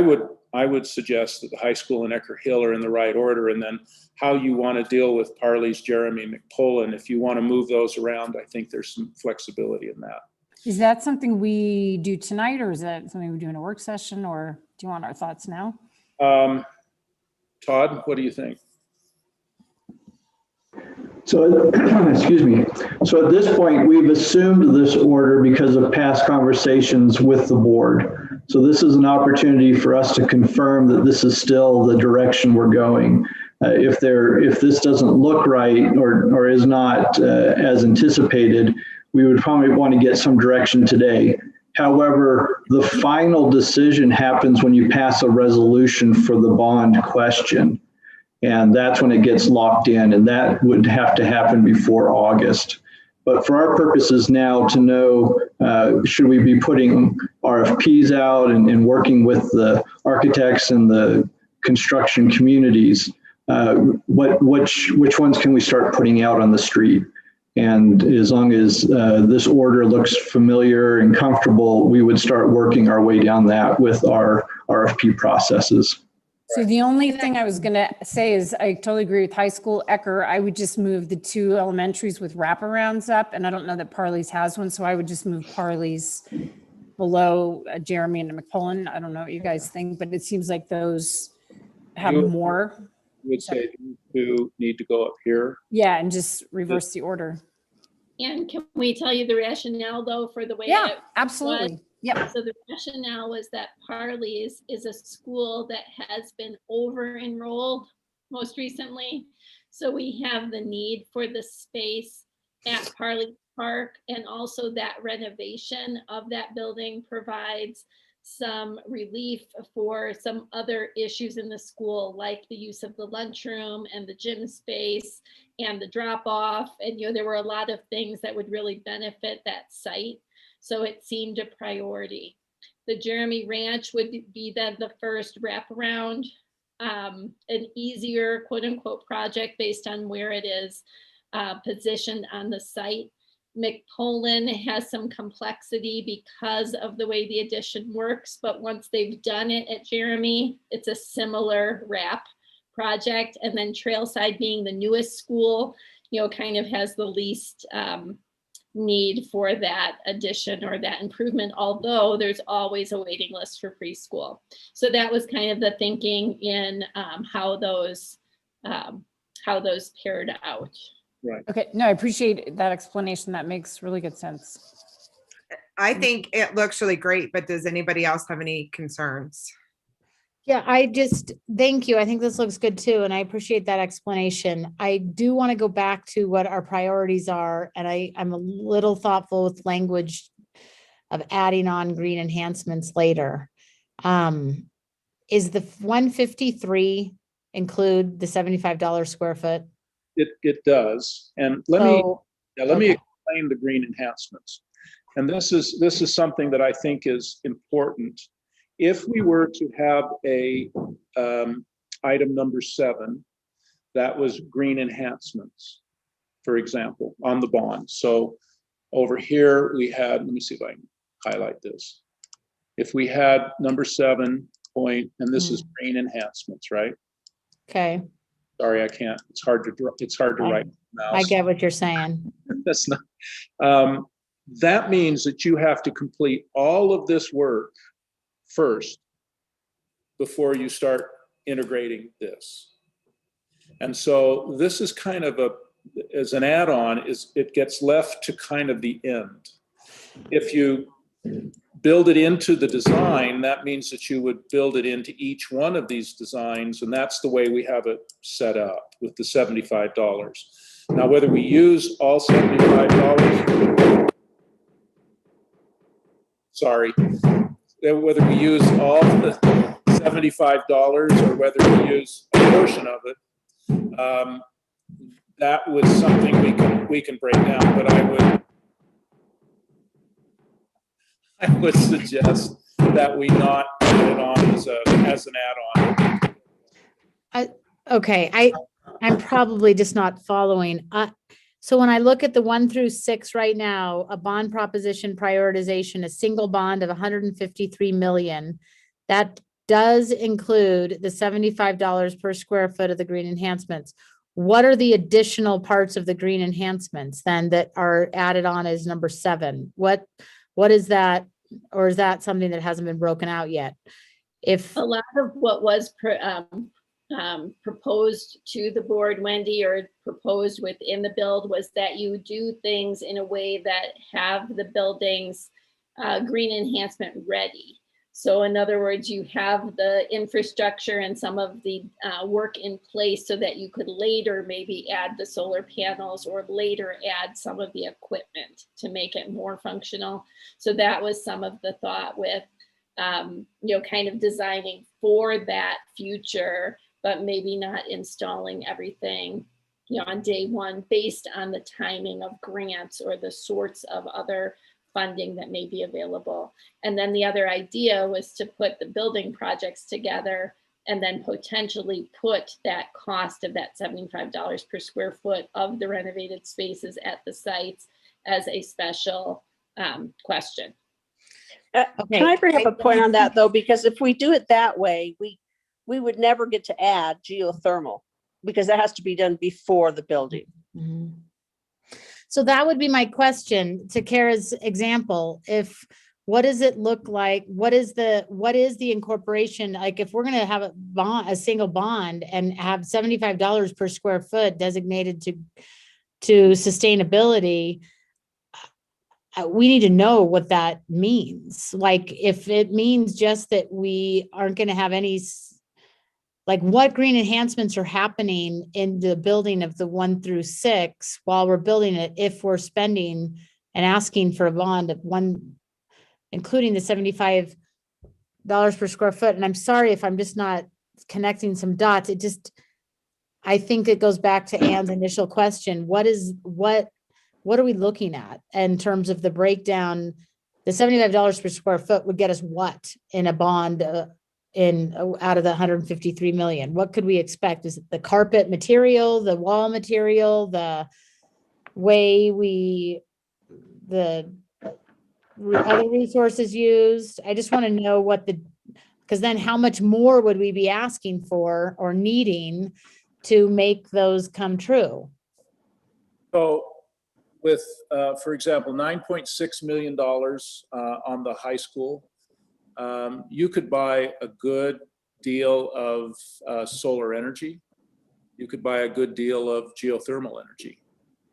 would suggest that the high school and Ecker Hill are in the right order, and then how you want to deal with Parley's, Jeremy, McPolin, if you want to move those around, I think there's some flexibility in that. Is that something we do tonight, or is that something we do in a work session, or do you want our thoughts now? Todd, what do you think? So, excuse me. So at this point, we've assumed this order because of past conversations with the board. So this is an opportunity for us to confirm that this is still the direction we're going. If this doesn't look right or is not as anticipated, we would probably want to get some direction today. However, the final decision happens when you pass a resolution for the bond question. And that's when it gets locked in, and that would have to happen before August. But for our purposes now to know, should we be putting RFPs out and working with the architects and the construction communities, which ones can we start putting out on the street? And as long as this order looks familiar and comfortable, we would start working our way down that with our RFP processes. So the only thing I was going to say is I totally agree with high school, Ecker. I would just move the 2 elementaries with wraparounds up. And I don't know that Parley's has one. So I would just move Parley's below Jeremy and McPolin. I don't know what you guys think, but it seems like those have more. You would say these two need to go up here. Yeah, and just reverse the order. And can we tell you the rationale though for the way Yeah, it absolutely. Yep. So the rationale was that Parley's is a school that has been over enrolled most recently. So we have the need for the space at Parley Park, and also that renovation of that building provides some relief for some other issues in the school, like the use of the lunchroom and the gym space and the drop off. And, there were a lot of things that would really benefit that site. So it seemed a priority. The Jeremy Ranch would be then the first wraparound, an easier quote unquote project based on where it is positioned on the site. McPolin has some complexity because of the way the addition works, but once they've done it at Jeremy, it's a similar wrap project. And then Trailside, being the newest school, kind of has the least need for that addition or that improvement, although there's always a waiting list for preschool. So that was kind of the thinking in how those paired out. Right. Okay, no, I appreciate that explanation. That makes really good sense. I think it looks really great, but does anybody else have any concerns? Yeah, thank you. I think this looks good too. And I appreciate that explanation. I do want to go back to what our priorities are. And I'm a little thoughtful with language of adding on green enhancements later. Is the 153 include the $75 square foot? It does. And let me explain the green enhancements. And this is something that I think is important. If we were to have a item number 7, that was green enhancements, for example, on the bond. So over here we had, let me see if I can highlight this. If we had number 7 point, and this is green enhancements, right? Okay. Sorry, I can't. It's hard to write. I get what you're saying. That's not. That means that you have to complete all of this work first before you start integrating this. And so this is kind of as an add-on, it gets left to kind of the end. If you build it into the design, that means that you would build it into each one of these designs, and that's the way we have it set up with the $75. Now, whether we use all $75, whether we use all the $75 or whether we use a portion of it, that was something we can break down, but I would suggest that we not put it on as an add-on. Okay, I'm probably just not following. So when I look at the 1 through 6 right now, a bond proposition prioritization, a single bond of 153 million, that does include the $75 per square foot of the green enhancements. What are the additional parts of the green enhancements then that are added on as number 7? What is that? Or is that something that hasn't been broken out yet? If a lot of what was proposed to the board, Wendy, or proposed within the build was that you do things in a way that have the buildings green enhancement ready. So in other words, you have the infrastructure and some of the work in place so that you could later maybe add the solar panels or later add some of the equipment to make it more functional. So that was some of the thought with, kind of designing for that future, but maybe not installing everything, on day one based on the timing of grants or the sorts of other funding that may be available. And then the other idea was to put the building projects together and then potentially put that cost of that $75 per square foot of the renovated spaces at the sites as a special question. Can I bring up a point on that though? Because if we do it that way, we would never get to add geothermal because that has to be done before the building. So that would be my question to Kara's example. If what does it look like? What is the incorporation? Like if we're going to have a single bond and have $75 per square foot designated to sustainability, we need to know what that means. Like if it means just that we aren't going to have any, like what green enhancements are happening in the building of the 1 through 6 while we're building it, if we're spending and asking for a bond of one, including the $75 per square foot. And I'm sorry if I'm just not connecting some dots. I think it goes back to Ann's initial question. What are we looking at in terms of the breakdown? The $75 per square foot would get us what in a bond out of the 153 million? What could we expect? Is it the carpet material, the wall material, the way the other resources used? I just want to know because then how much more would we be asking for or needing to make those come true? So with, for example, $9.6 million on the high school, you could buy a good deal of solar energy. You could buy a good deal of geothermal energy,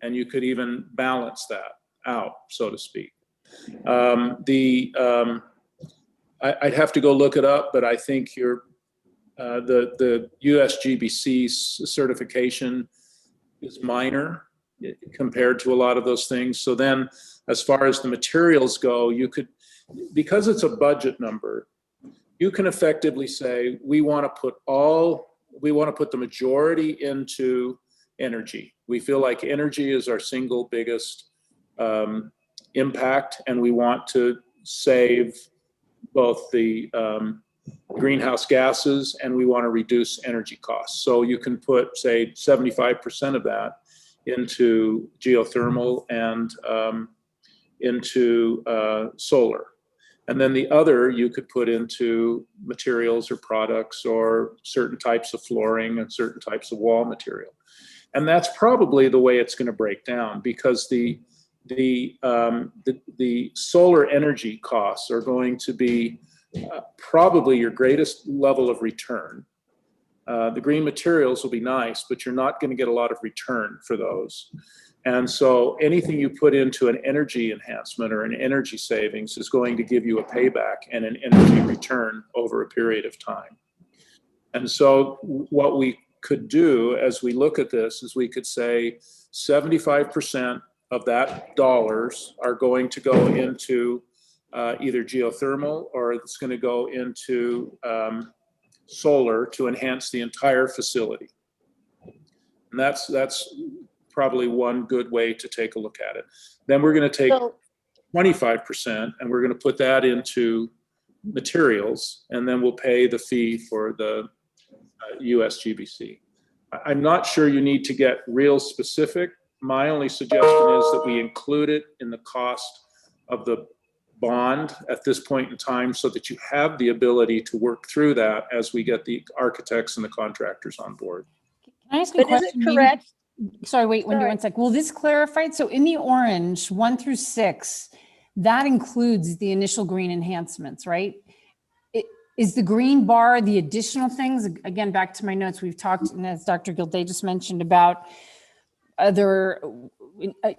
and you could even balance that out, so to speak. I'd have to go look it up, but I think the USGBC certification is minor compared to a lot of those things. So then as far as the materials go, you could, because it's a budget number, you can effectively say, we want to put the majority into energy. We feel like energy is our single biggest impact, and we want to save both the greenhouse gases, and we want to reduce energy costs. So you can put, say, 75% of that into geothermal and into solar. And then the other you could put into materials or products or certain types of flooring and certain types of wall material. And that's probably the way it's going to break down, because the solar energy costs are going to be probably your greatest level of return. The green materials will be nice, but you're not going to get a lot of return for those. And so anything you put into an energy enhancement or an energy savings is going to give you a payback and an energy return over a period of time. And so what we could do as we look at this is we could say 75% of that dollars are going to go into either geothermal, or it's going to go into solar to enhance the entire facility. And that's probably one good way to take a look at it. Then we're going to take 25% and we're going to put that into materials, and then we'll pay the fee for the USGBC. I'm not sure you need to get real specific. My only suggestion is that we include it in the cost of the bond at this point in time, so that you have the ability to work through that as we get the architects and the contractors on board. Can I ask you a But is question? it correct? Sorry, wait, Wendy, one sec. Will this clarify? So in the orange, 1 through 6, that includes the initial green enhancements, right? Is the green bar the additional things? Again, back to my notes, we've talked, and as Dr. Gilday just mentioned, about other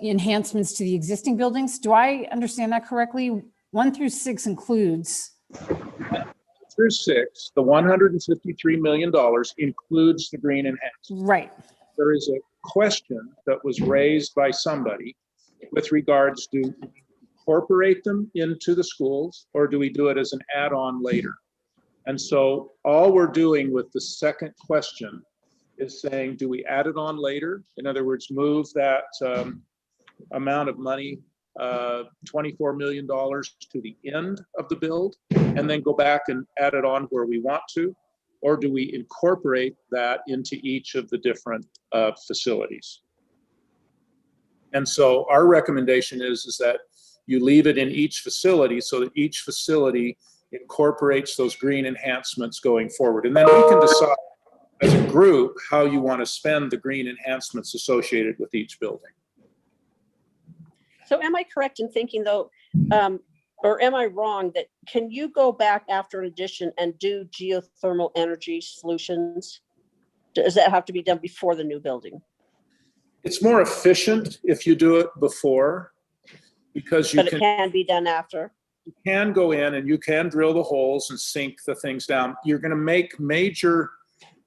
enhancements to the existing buildings. Do I understand that correctly? 1 through 6 includes. Through 6, the $153 million includes the green enhancement. Right. There is a question that was raised by somebody with regards to incorporate them into the schools, or do we do it as an add-on later? And so all we're doing with the second question is saying, do we add it on later? In other words, move that amount of money, $24 million, to the end of the build, and then go back and add it on where we want to? Or do we incorporate that into each of the different facilities? And so our recommendation is that you leave it in each facility, so that each facility incorporates those green enhancements going forward. And then we can decide as a group how you want to spend the green enhancements associated with each building. So am I correct in thinking, though, or am I wrong that, can you go back after an addition and do geothermal energy solutions? Does that have to be done before the new building? It's more efficient if you do it before, because you But it can be done after? can go in and you can drill the holes and sink the things down. You're going to make major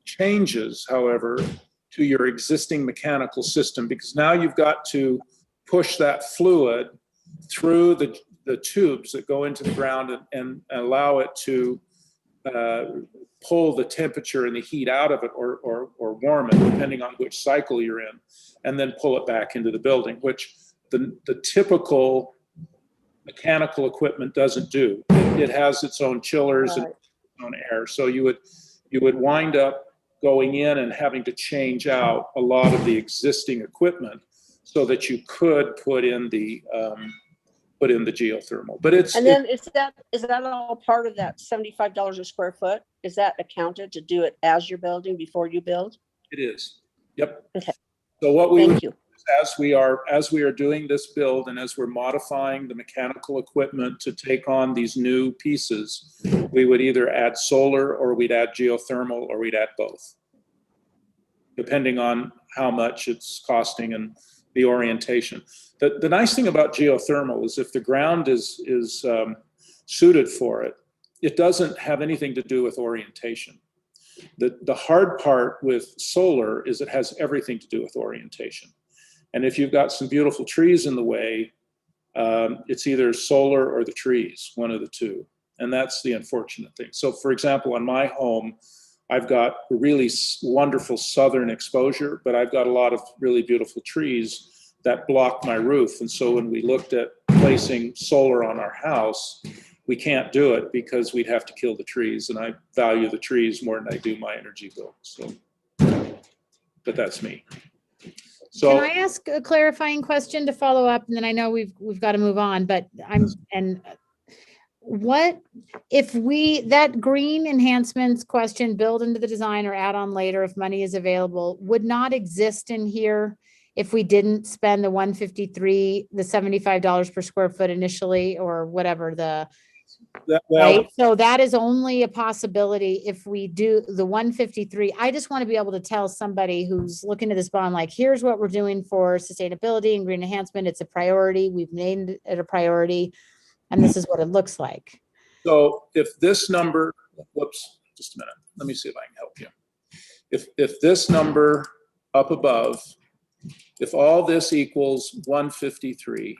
changes, however, to your existing mechanical system, because now you've got to push that fluid through the tubes that go into the ground and allow it to pull the temperature and the heat out of it, or warm it, depending on which cycle you're in, and then pull it back into the building, which the typical mechanical equipment doesn't do. It has its own chillers and its own air. So you would wind up going in and having to change out a lot of the existing equipment so that you could put in the geothermal. But And then is that all part of that $75 a square foot? Is that accounted to do it as you're building before you build? it is. Yep. Okay. So what we Thank you. as we are doing this build, and as we're modifying the mechanical equipment to take on these new pieces, we would either add solar, or we'd add geothermal, or we'd add both, depending on how much it's costing and the orientation. The nice thing about geothermal is if the ground is suited for it, it doesn't have anything to do with orientation. The hard part with solar is it has everything to do with orientation. And if you've got some beautiful trees in the way, it's either solar or the trees, one of the two. And that's the unfortunate thing. So for example, on my home, I've got a really wonderful southern exposure, but I've got a lot of really beautiful trees that block my roof. And so when we looked at placing solar on our house, we can't do it because we'd have to kill the trees. And I value the trees more than I do my energy bill. So, but that's me. So Can I ask a clarifying question to follow up? And then I know we've got to move on, but what if that green enhancements question, build into the design or add on later if money is available, would not exist in here if we didn't spend the $153, the $75 per square foot initially, or whatever right? So that is only a possibility if we do the 153. I just want to be able to tell somebody who's looking at this bond, like, here's what we're doing for sustainability and green enhancement. It's a priority. We've made it a priority. And this is what it looks like. So if this number, whoops, just a minute. Let me see if I can help you. If this number up above, if all this equals 153.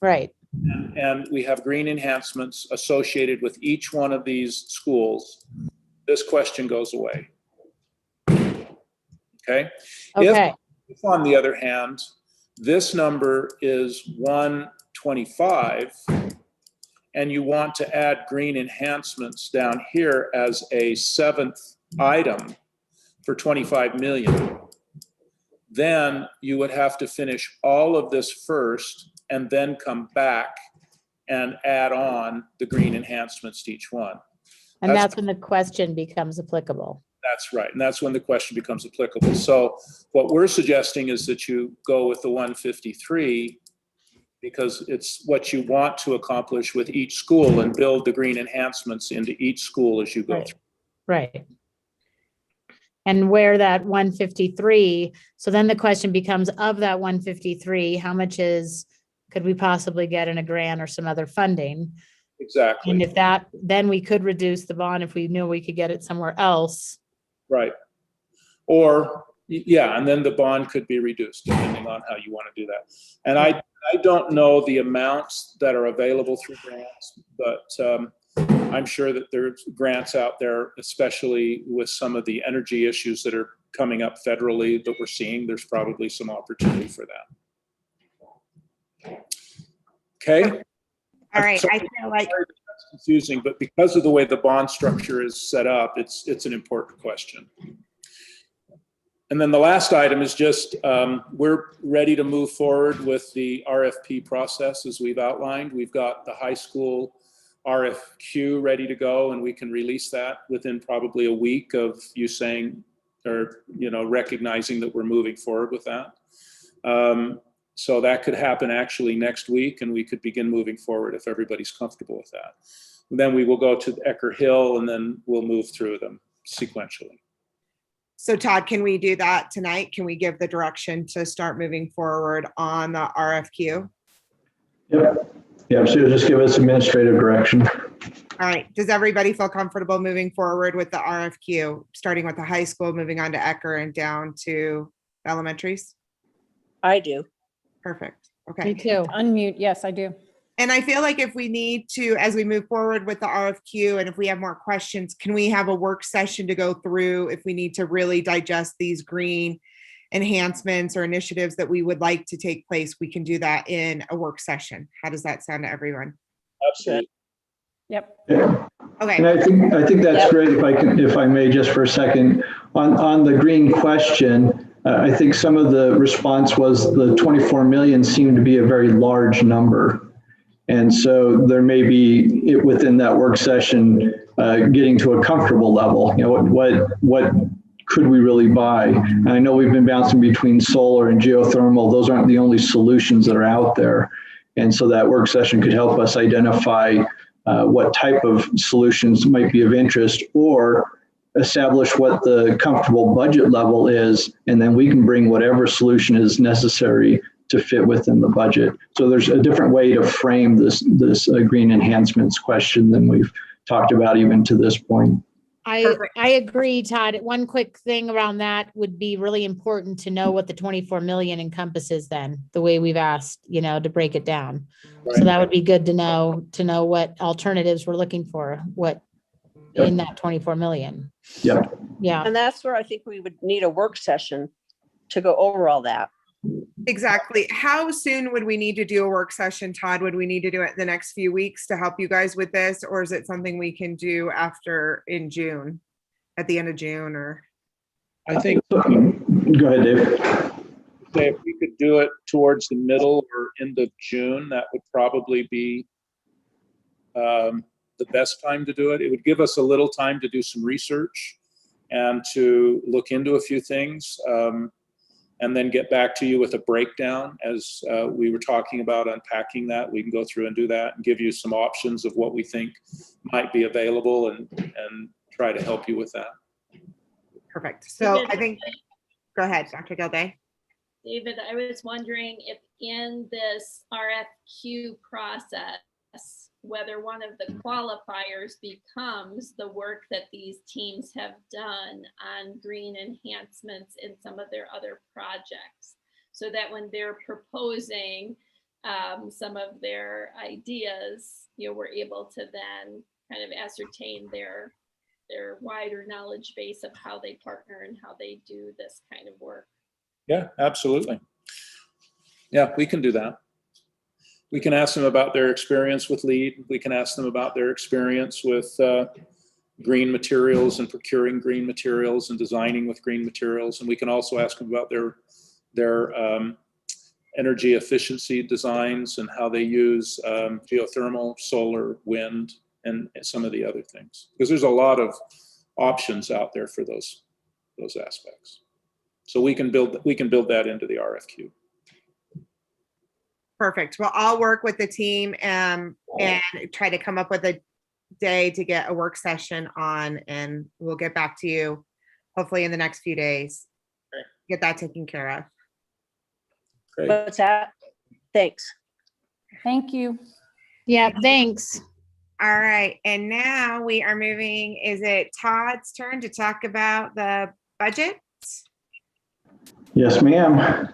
Right. And we have green enhancements associated with each one of these schools, this question goes away. Okay? Okay. If on the other hand, this number is 125, and you want to add green enhancements down here as a 7th item for 25 million, then you would have to finish all of this first and then come back and add on the green enhancements to each one. And that's when the question becomes applicable. That's right. And that's when the question becomes applicable. So what we're suggesting is that you go with the 153 because it's what you want to accomplish with each school and build the green enhancements into each school as you go Right. through. Right. And where that 153, so then the question becomes, of that 153, how much could we possibly get in a grant or some other funding? Exactly. And if that, then we could reduce the bond if we knew we could get it somewhere else. Right. Or, yeah, and then the bond could be reduced depending on how you want to do that. And I don't know the amounts that are available through grants, but I'm sure that there's grants out there, especially with some of the energy issues that are coming up federally that we're seeing. There's probably some opportunity for that. Okay. All right. So I feel like that's confusing, but because of the way the bond structure is set up, it's an important question. And then the last item is just, we're ready to move forward with the RFP process as we've outlined. We've got the high school RFQ ready to go, and we can release that within probably a week of you saying, or, recognizing that we're moving forward with that. So that could happen actually next week, and we could begin moving forward if everybody's comfortable with that. And then we will go to Ecker Hill, and then we'll move through them sequentially. So Todd, can we do that tonight? Can we give the direction to start moving forward on the RFQ? Yep. Yeah, so just give us administrative direction. All right. Does everybody feel comfortable moving forward with the RFQ, starting with the high school, moving on to Ecker and down to elementaries? I do. Perfect. Me Okay. too. Unmute, yes, I do. And I feel like if we need to, as we move forward with the RFQ, and if we have more questions, can we have a work session to go through if we need to really digest these green enhancements or initiatives that we would like to take place? We can do that in a work session. How does that sound to everyone? Absolutely. Yep. Yeah. Okay. And I think that's great. If I may, just for a second, on the green question, I think some of the response was the 24 million seemed to be a very large number. And so there may be within that work session, getting to a comfortable level. You know, what could we really buy? And I know we've been bouncing between solar and geothermal. Those aren't the only solutions that are out there. And so that work session could help us identify what type of solutions might be of interest, or establish what the comfortable budget level is, and then we can bring whatever solution is necessary to fit within the budget. So there's a different way to frame this green enhancements question than we've talked about even to this point. I agree, Todd. One quick thing around that would be really important to know what the 24 million encompasses then, the way we've asked, to break it down. Right. So that would be good to know what alternatives we're looking for, in that 24 million. Yep. Yeah. And that's where I think we would need a work session to go over all that. Exactly. How soon would we need to do a work session, Todd? Would we need to do it the next few weeks to help you guys with this? Or is it something we can do in June, at the end of June, or? I think, Go ahead, Dave. if we could do it towards the middle or end of June, that would probably be the best time to do it. It would give us a little time to do some research and to look into a few things, and then get back to you with a breakdown as we were talking about unpacking that. We can go through and do that and give you some options of what we think might be available and try to help you with that. Perfect. So I think, go ahead, Dr. Gilday. David, I was wondering if in this RFQ process, whether one of the qualifiers becomes the work that these teams have done on green enhancements in some of their other projects, so that when they're proposing some of their ideas, we're able to then kind of ascertain their wider knowledge base of how they partner and how they do this kind of work. Yeah, absolutely. Yeah, we can do that. We can ask them about their experience with LEED. We can ask them about their experience with green materials and procuring green materials and designing with green materials. And we can also ask them about their energy efficiency designs and how they use geothermal, solar, wind, and some of the other things. Because there's a lot of options out there for those aspects. So we can build that into the RFQ. Perfect. Well, I'll work with the team and try to come up with a day to get a work session on, and we'll get back to you hopefully in the next few days. Great. Get that taken care of. Great. What's that? Thanks. Thank you. Yeah, thanks. All right. And now we are moving, is it Todd's turn to talk about the budget? Yes, ma'am.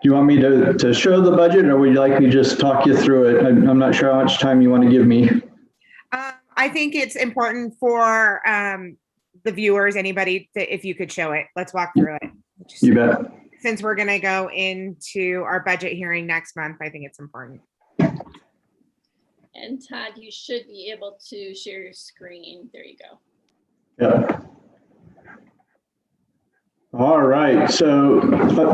Do you want me to show the budget, or would you like me to just talk you through it? I'm not sure how much time you want to give me. I think it's important for the viewers, anybody, if you could show it. Let's walk through it. You bet. Since we're going to go into our budget hearing next month, I think it's important. And Todd, you should be able to share your screen. There you go. Yeah. All right, so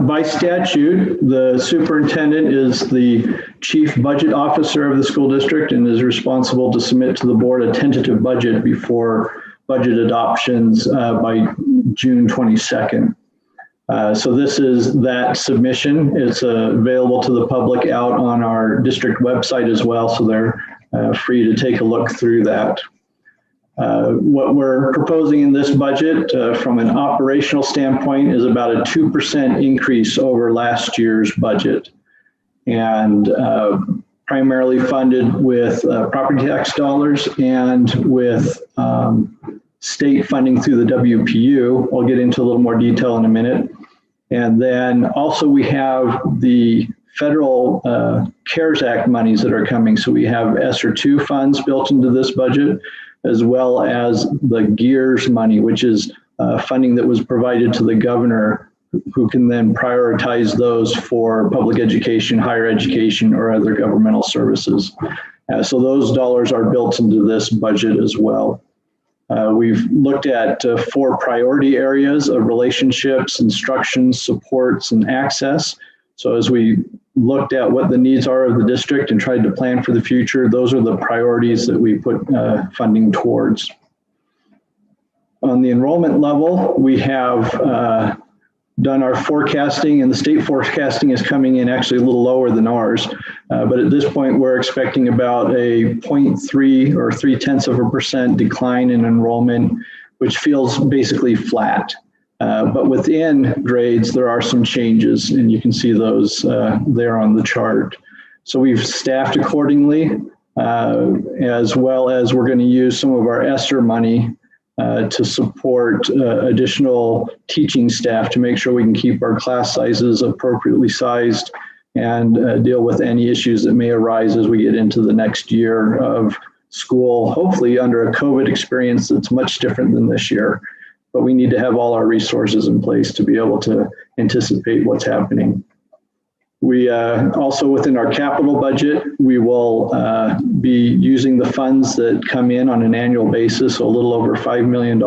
by statute, the superintendent is the chief budget officer of the school district and is responsible to submit to the board a tentative budget before budget adoptions by June 22nd. So this is that submission. It's available to the public out on our district website as well, so they're free to take a look through that. What we're proposing in this budget from an operational standpoint is about a 2% increase over last year's budget, and primarily funded with property tax dollars and with state funding through the WPU. I'll get into a little more detail in a minute. And then also we have the federal CARES Act monies that are coming. So we have ESSER 2 funds built into this budget, as well as the GEARS money, which is funding that was provided to the governor, who can then prioritize those for public education, higher education, or other governmental services. So those dollars are built into this budget as well. We've looked at 4 priority areas of relationships, instruction, supports, and access. So as we looked at what the needs are of the district and tried to plan for the future, those are the priorities that we put funding towards. On the enrollment level, we have done our forecasting, and the state forecasting is coming in actually a little lower than ours. But at this point, we're expecting about a 0.3 or 0.3% decline in enrollment, which feels basically flat. But within grades, there are some changes, and you can see those there on the chart. So we've staffed accordingly, as well as we're going to use some of our ESSER money to support additional teaching staff to make sure we can keep our class sizes appropriately sized and deal with any issues that may arise as we get into the next year of school, hopefully under a COVID experience that's much different than this year. But we need to have all our resources in place to be able to anticipate what's happening. We also, within our capital budget, we will be using the funds that come in on an annual basis, so a little over $5 million.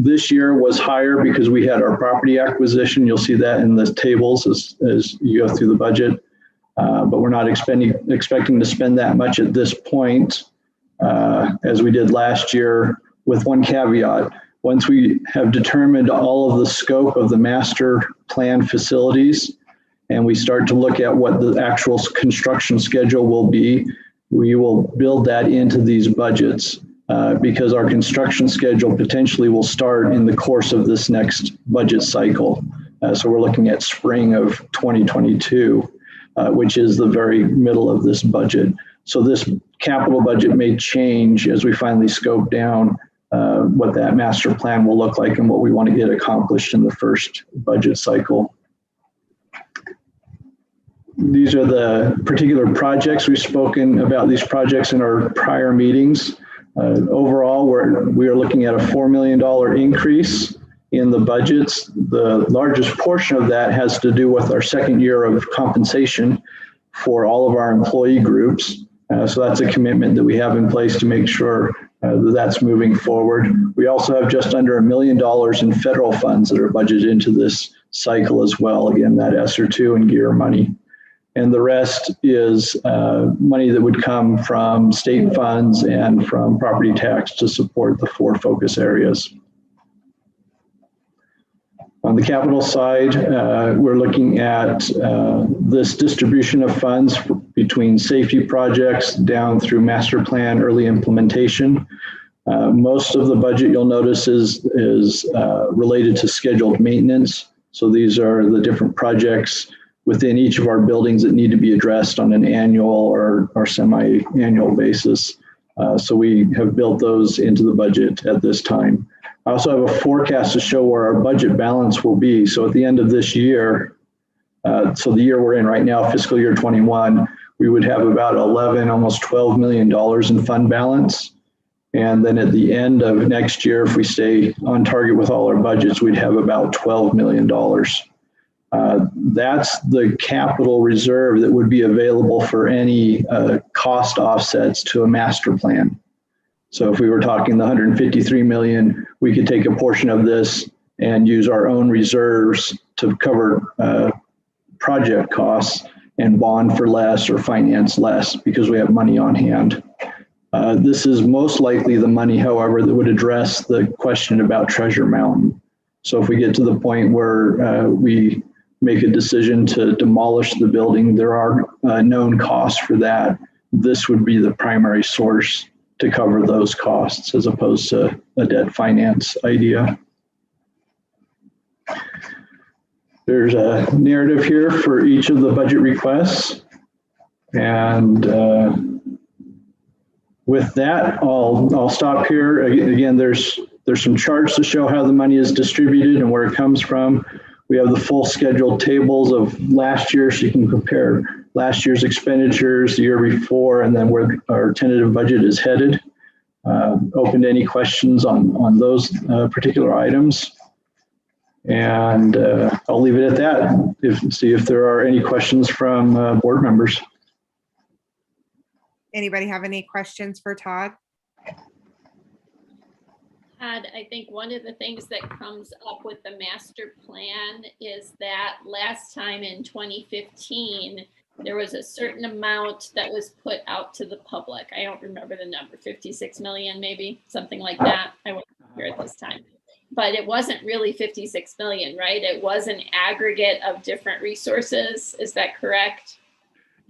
This year was higher because we had our property acquisition. You'll see that in the tables as you go through the budget. But we're not expecting to spend that much at this point, as we did last year, with one caveat. Once we have determined all of the scope of the master plan facilities, and we start to look at what the actual construction schedule will be, we will build that into these budgets because our construction schedule potentially will start in the course of this next budget cycle. So we're looking at spring of 2022, which is the very middle of this budget. So this capital budget may change as we finally scope down what that master plan will look like and what we want to get accomplished in the first budget cycle. These are the particular projects. We've spoken about these projects in our prior meetings. Overall, we are looking at a $4 million increase in the budgets. The largest portion of that has to do with our second year of compensation for all of our employee groups. So that's a commitment that we have in place to make sure that that's moving forward. We also have just under $1 million in federal funds that are budgeted into this cycle as well. Again, that ESSER 2 and GEAR money. And the rest is money that would come from state funds and from property tax to support the 4 focus areas. On the capital side, we're looking at this distribution of funds between safety projects down through master plan early implementation. Most of the budget, you'll notice, is related to scheduled maintenance. So these are the different projects within each of our buildings that need to be addressed on an annual or semi-annual basis. So we have built those into the budget at this time. I also have a forecast to show where our budget balance will be. So at the end of this year, so the year we're in right now, fiscal year 21, we would have about 11, almost $12 million in fund balance. And then at the end of next year, if we stay on target with all our budgets, we'd have about $12 million. That's the capital reserve that would be available for any cost offsets to a master plan. So if we were talking the 153 million, we could take a portion of this and use our own reserves to cover project costs and bond for less or finance less because we have money on hand. This is most likely the money, however, that would address the question about Treasure Mountain. So if we get to the point where we make a decision to demolish the building, there are known costs for that. This would be the primary source to cover those costs as opposed to a debt finance idea. There's a narrative here for each of the budget requests. And with that, I'll stop here. Again, there's some charts to show how the money is distributed and where it comes from. We have the full scheduled tables of last year, so you can compare last year's expenditures, the year before, and then where our tentative budget is headed. Open to any questions on those particular items. And I'll leave it at that. See if there are any questions from board members. Anybody have any questions for Todd? Todd, I think one of the things that comes up with the master plan is that last time in 2015, there was a certain amount that was put out to the public. I don't remember the number, 56 million, maybe something like that. I wasn't here at this time, but it wasn't really 56 million, right? It was an aggregate of different resources. Is that correct?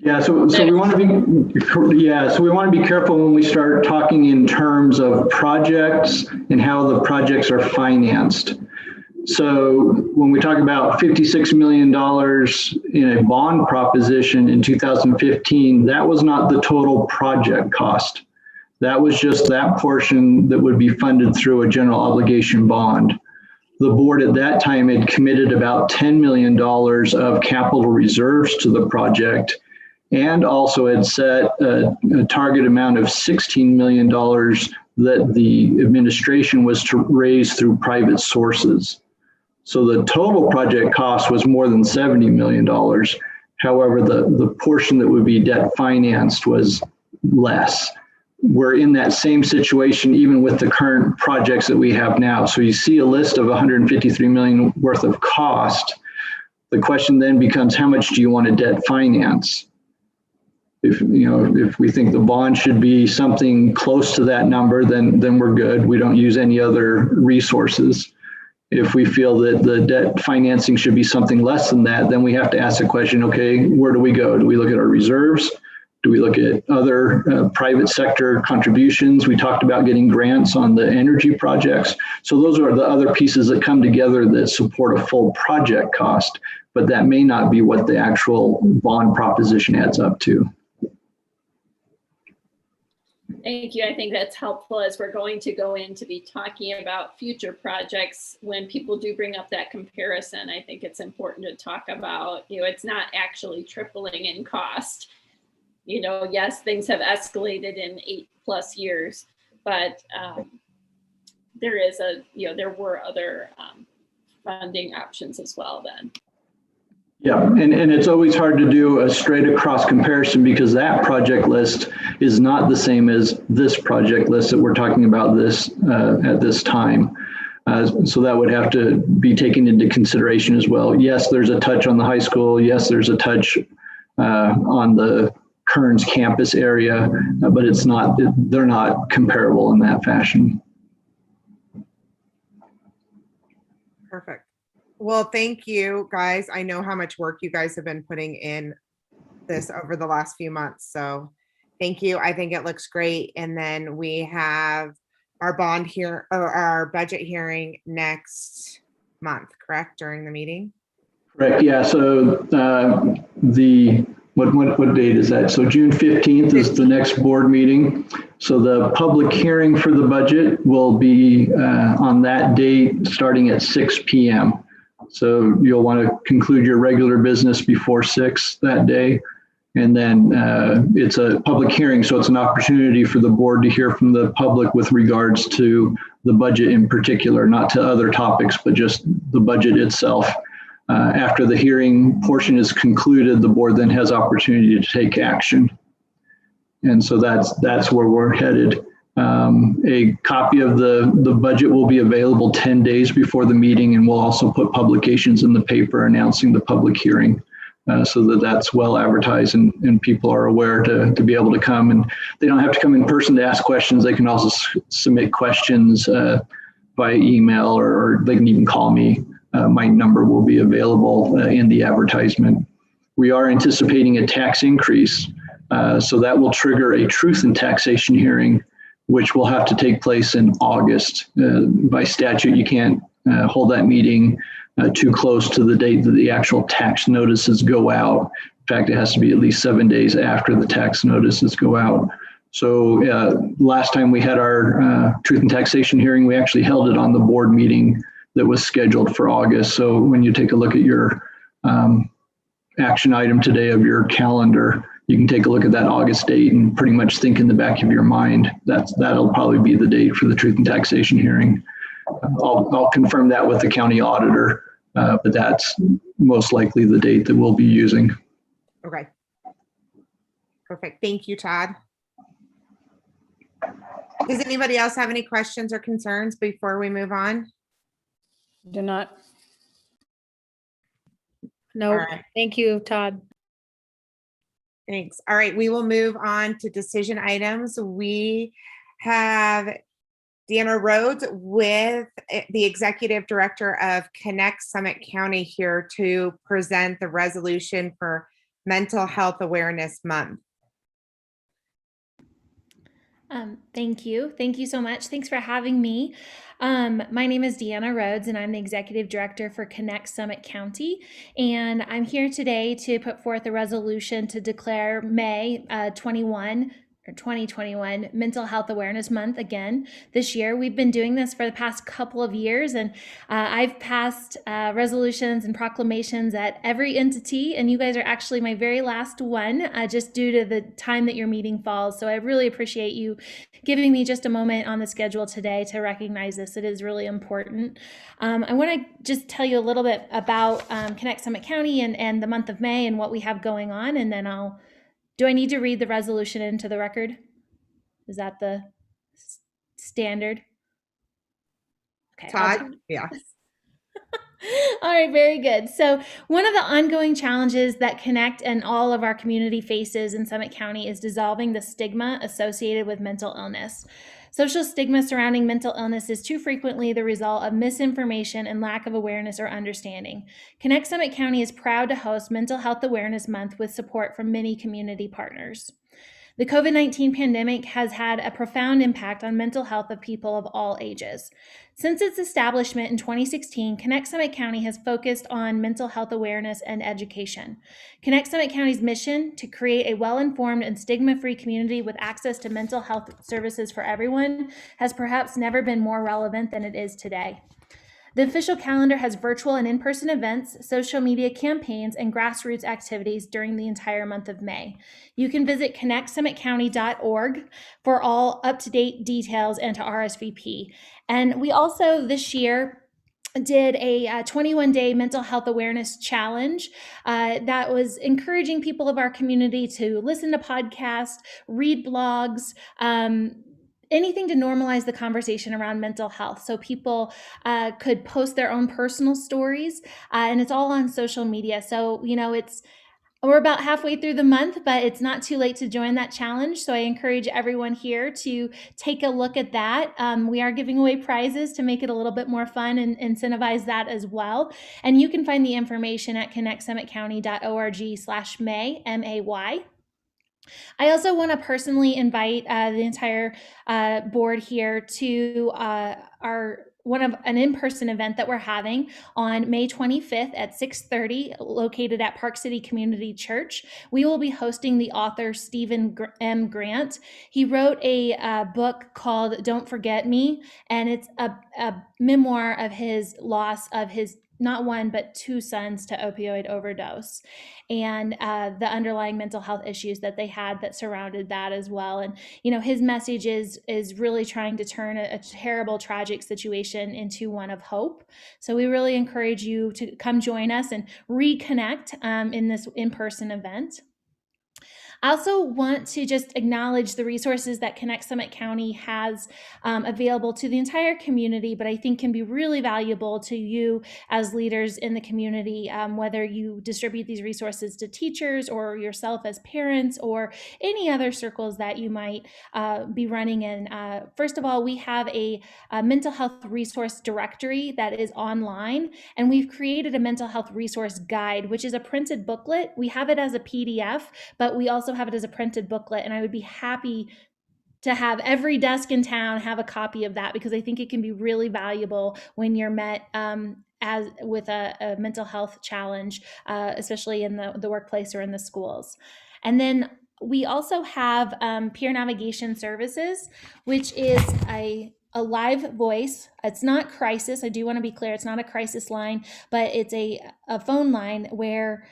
Yeah, so we want to be careful when we start talking in terms of projects and how the projects are financed. So when we talk about $56 million in a bond proposition in 2015, that was not the total project cost. That was just that portion that would be funded through a general obligation bond. The board at that time had committed about $10 million of capital reserves to the project, and also had set a target amount of $16 million that the administration was to raise through private sources. So the total project cost was more than $70 million. However, the portion that would be debt financed was less. We're in that same situation even with the current projects that we have now. So you see a list of 153 million worth of cost. The question then becomes, how much do you want to debt finance? If we think the bond should be something close to that number, then we're good. We don't use any other resources. If we feel that the debt financing should be something less than that, then we have to ask the question, okay, where do we go? Do we look at our reserves? Do we look at other private sector contributions? We talked about getting grants on the energy projects. So those are the other pieces that come together that support a full project cost, but that may not be what the actual bond proposition adds up to. Thank you. I think that's helpful as we're going to go in to be talking about future projects. When people do bring up that comparison, I think it's important to talk about, it's not actually tripling in cost. Yes, things have escalated in 8+ years, but there were other funding options as well then. Yeah, and it's always hard to do a straight across comparison because that project list is not the same as this project list that we're talking about at this time. So that would have to be taken into consideration as well. Yes, there's a touch on the high school. Yes, there's a touch on the Kearns campus area, but they're not comparable in that fashion. Perfect. Well, thank you guys. I know how much work you guys have been putting in this over the last few months. So thank you. I think it looks great. And then we have our our budget hearing next month, correct? During the meeting? Correct. Yeah. So what date is that? So June 15th is the next board meeting. So the public hearing for the budget will be on that date starting at 6 p.m. So you'll want to conclude your regular business before 6 that day. And then it's a public hearing, so it's an opportunity for the board to hear from the public with regards to the budget in particular, not to other topics, but just the budget itself. After the hearing portion is concluded, the board then has opportunity to take action. And so that's where we're headed. A copy of the budget will be available 10 days before the meeting, and we'll also put publications in the paper announcing the public hearing so that that's well advertised and people are aware to be able to come. And they don't have to come in person to ask questions. They can also submit questions by email, or they can even call me. My number will be available in the advertisement. We are anticipating a tax increase, so that will trigger a truth in taxation hearing, which will have to take place in August. By statute, you can't hold that meeting too close to the date that the actual tax notices go out. In fact, it has to be at least 7 days after the tax notices go out. So last time we had our truth and taxation hearing, we actually held it on the board meeting that was scheduled for August. So when you take a look at your action item today of your calendar, you can take a look at that August date and pretty much think in the back of your mind that'll probably be the date for the truth and taxation hearing. I'll confirm that with the county auditor, but that's most likely the date that we'll be using. Okay. Perfect. Thank you, Todd. Does anybody else have any questions or concerns before we move on? Do not. No, All right. thank you, Todd. Thanks. All right, we will move on to decision items. We have Deanna Rhodes with the Executive Director of Connect Summit County here to present the resolution for Mental Health Awareness Month. Thank you. Thank you so much. Thanks for having me. My name is Deanna Rhodes, and I'm the Executive Director for Connect Summit County. And I'm here today to put forth a resolution to declare May 2021 Mental Health Awareness Month again this year. We've been doing this for the past couple of years, and I've passed resolutions and proclamations at every entity, and you guys are actually my very last one, just due to the time that your meeting falls. So I really appreciate you giving me just a moment on the schedule today to recognize this. It is really important. I want to just tell you a little bit about Connect Summit County and the month of May and what we have going on, and then do I need to read the resolution into the record? Is that the standard? Okay. Todd? Yes. All right, very good. So one of the ongoing challenges that Connect and all of our community faces in Summit County is dissolving the stigma associated with mental illness. Social stigma surrounding mental illness is too frequently the result of misinformation and lack of awareness or understanding. Connect Summit County is proud to host Mental Health Awareness Month with support from many community partners. The COVID-19 pandemic has had a profound impact on mental health of people of all ages. Since its establishment in 2016, Connect Summit County has focused on mental health awareness and education. Connect Summit County's mission to create a well-informed and stigma-free community with access to mental health services for everyone has perhaps never been more relevant than it is today. The official calendar has virtual and in-person events, social media campaigns, and grassroots activities during the entire month of May. You can visit connectsummitcounty.org for all up-to-date details and to RSVP. And we also this year did a 21-day mental health awareness challenge that was encouraging people of our community to listen to podcasts, read blogs, anything to normalize the conversation around mental health. So people could post their own personal stories, and it's all on social media. So, we're about halfway through the month, but it's not too late to join that challenge. So I encourage everyone here to take a look at that. We are giving away prizes to make it a little bit more fun and incentivize that as well. And you can find the information at connectsummitcounty.org/May, M-A-Y. I also want to personally invite the entire board here to an in-person event that we're having on May 25th at 6:30, located at Park City Community Church. We will be hosting the author Stephen M. Grant. He wrote a book called Don't Forget Me, and it's a memoir of his loss of his not one, but two sons to opioid overdose, and the underlying mental health issues that they had that surrounded that as well. And, his message is really trying to turn a terrible, tragic situation into one of hope. So we really encourage you to come join us and reconnect in this in-person event. I also want to just acknowledge the resources that Connect Summit County has available to the entire community, but I think can be really valuable to you as leaders in the community, whether you distribute these resources to teachers or yourself as parents or any other circles that you might be running in. First of all, we have a mental health resource directory that is online, and we've created a mental health resource guide, which is a printed booklet. We have it as a PDF, but we also have it as a printed booklet, and I would be happy to have every desk in town have a copy of that, because I think it can be really valuable when you're met as with a mental health challenge, especially in the workplace or in the schools. And then we also have peer navigation services, which is a live voice. It's not crisis. I do want to be clear. It's not a crisis line, but it's a phone line where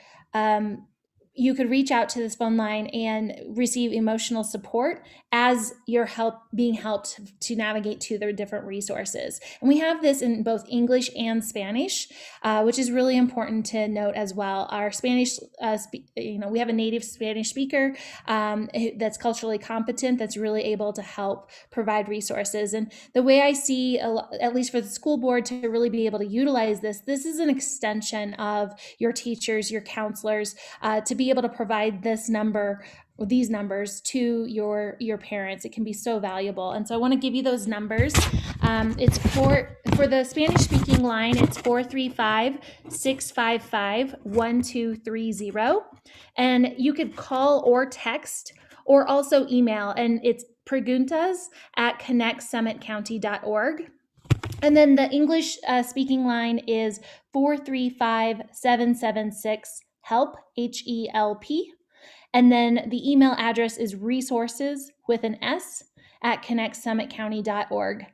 you could reach out to this phone line and receive emotional support as you're being helped to navigate to the different resources. And we have this in both English and Spanish, which is really important to note as well. Our Spanish, we have a native Spanish speaker that's culturally competent, that's really able to help provide resources. And the way I see, at least for the school board, to really be able to utilize this is an extension of your teachers, your counselors, to be able to provide these numbers to your parents. It can be so valuable. And so I want to give you those numbers. It's for the Spanish speaking line, it's 435-655-1230. And you could call or text or also email, and it's preguntas@connectsummitcounty.org. And then the English speaking line is 435-776-HELP, HELP. And then the email address is resources with an S at connectsummitcounty.org.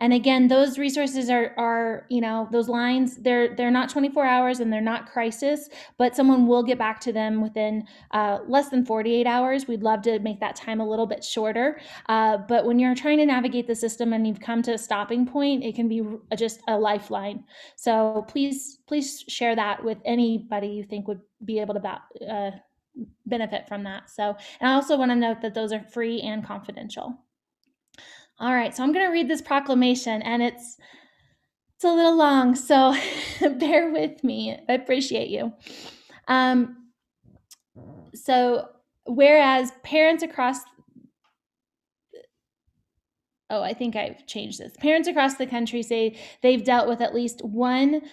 And again, those resources are those lines, they're not 24 hours and they're not crisis, but someone will get back to them within less than 48 hours. We'd love to make that time a little bit shorter. But when you're trying to navigate the system and you've come to a stopping point, it can be just a lifeline. So please share that with anybody you think would be able to benefit from that. So, and I also want to note that those are free and confidential. All right, so I'm going to read this proclamation, and it's a little long, so bear with me. I appreciate you. So, whereas parents across I think I've changed this. Parents across the country say they've dealt with at least one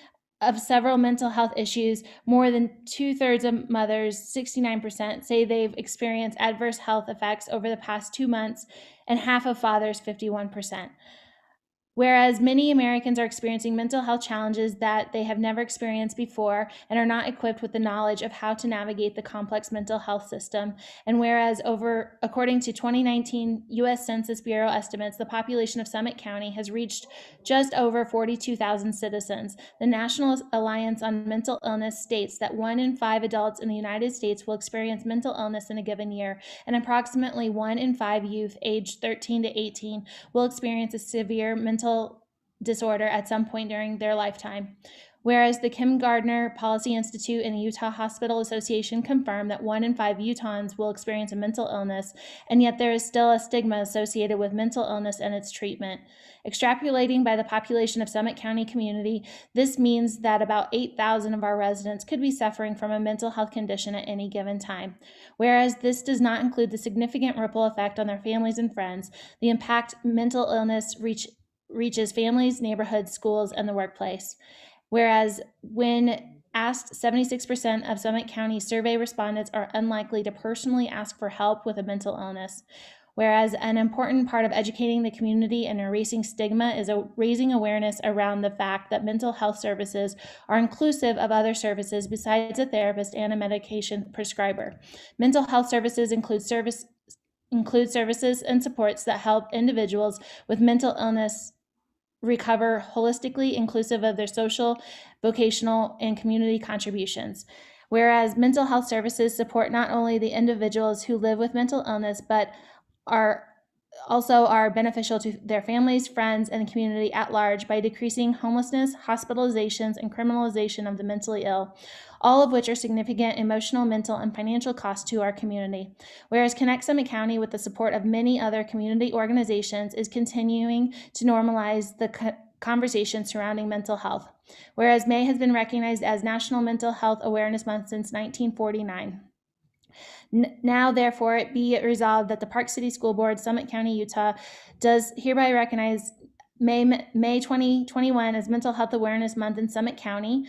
of several mental health issues. More than 2/3 of mothers, 69%, say they've experienced adverse health effects over the past 2 months, and half of fathers, 51%. Whereas many Americans are experiencing mental health challenges that they have never experienced before and are not equipped with the knowledge of how to navigate the complex mental health system. And whereas according to 2019 U.S. Census Bureau estimates, the population of Summit County has reached just over 42,000 citizens. The National Alliance on Mental Illness states that 1 in 5 adults in the United States will experience mental illness in a given year, and approximately 1 in 5 youth aged 13 to 18 will experience a severe mental disorder at some point during their lifetime. Whereas the Kim Gardner Policy Institute and the Utah Hospital Association confirm that 1 in 5 Utahns will experience a mental illness, and yet there is still a stigma associated with mental illness and its treatment. Extrapolating by the population of Summit County community, this means that about 8,000 of our residents could be suffering from a mental health condition at any given time. Whereas this does not include the significant ripple effect on their families and friends, the impact mental illness reaches families, neighborhoods, schools, and the workplace. Whereas when asked, 76% of Summit County survey respondents are unlikely to personally ask for help with a mental illness. Whereas an important part of educating the community and erasing stigma is raising awareness around the fact that mental health services are inclusive of other services besides a therapist and a medication prescriber. Mental health services include services and supports that help individuals with mental illness recover holistically, inclusive of their social, vocational, and community contributions. Whereas mental health services support not only the individuals who live with mental illness, but are also are beneficial to their families, friends, and the community at large by decreasing homelessness, hospitalizations, and criminalization of the mentally ill, all of which are significant emotional, mental, and financial costs to our community. Whereas Connect Summit County, with the support of many other community organizations, is continuing to normalize the conversation surrounding mental health. Whereas May has been recognized as National Mental Health Awareness Month since 1949. Now, therefore, it be it resolved that the Park City School Board, Summit County, Utah, does hereby recognize May 2021 as Mental Health Awareness Month in Summit County.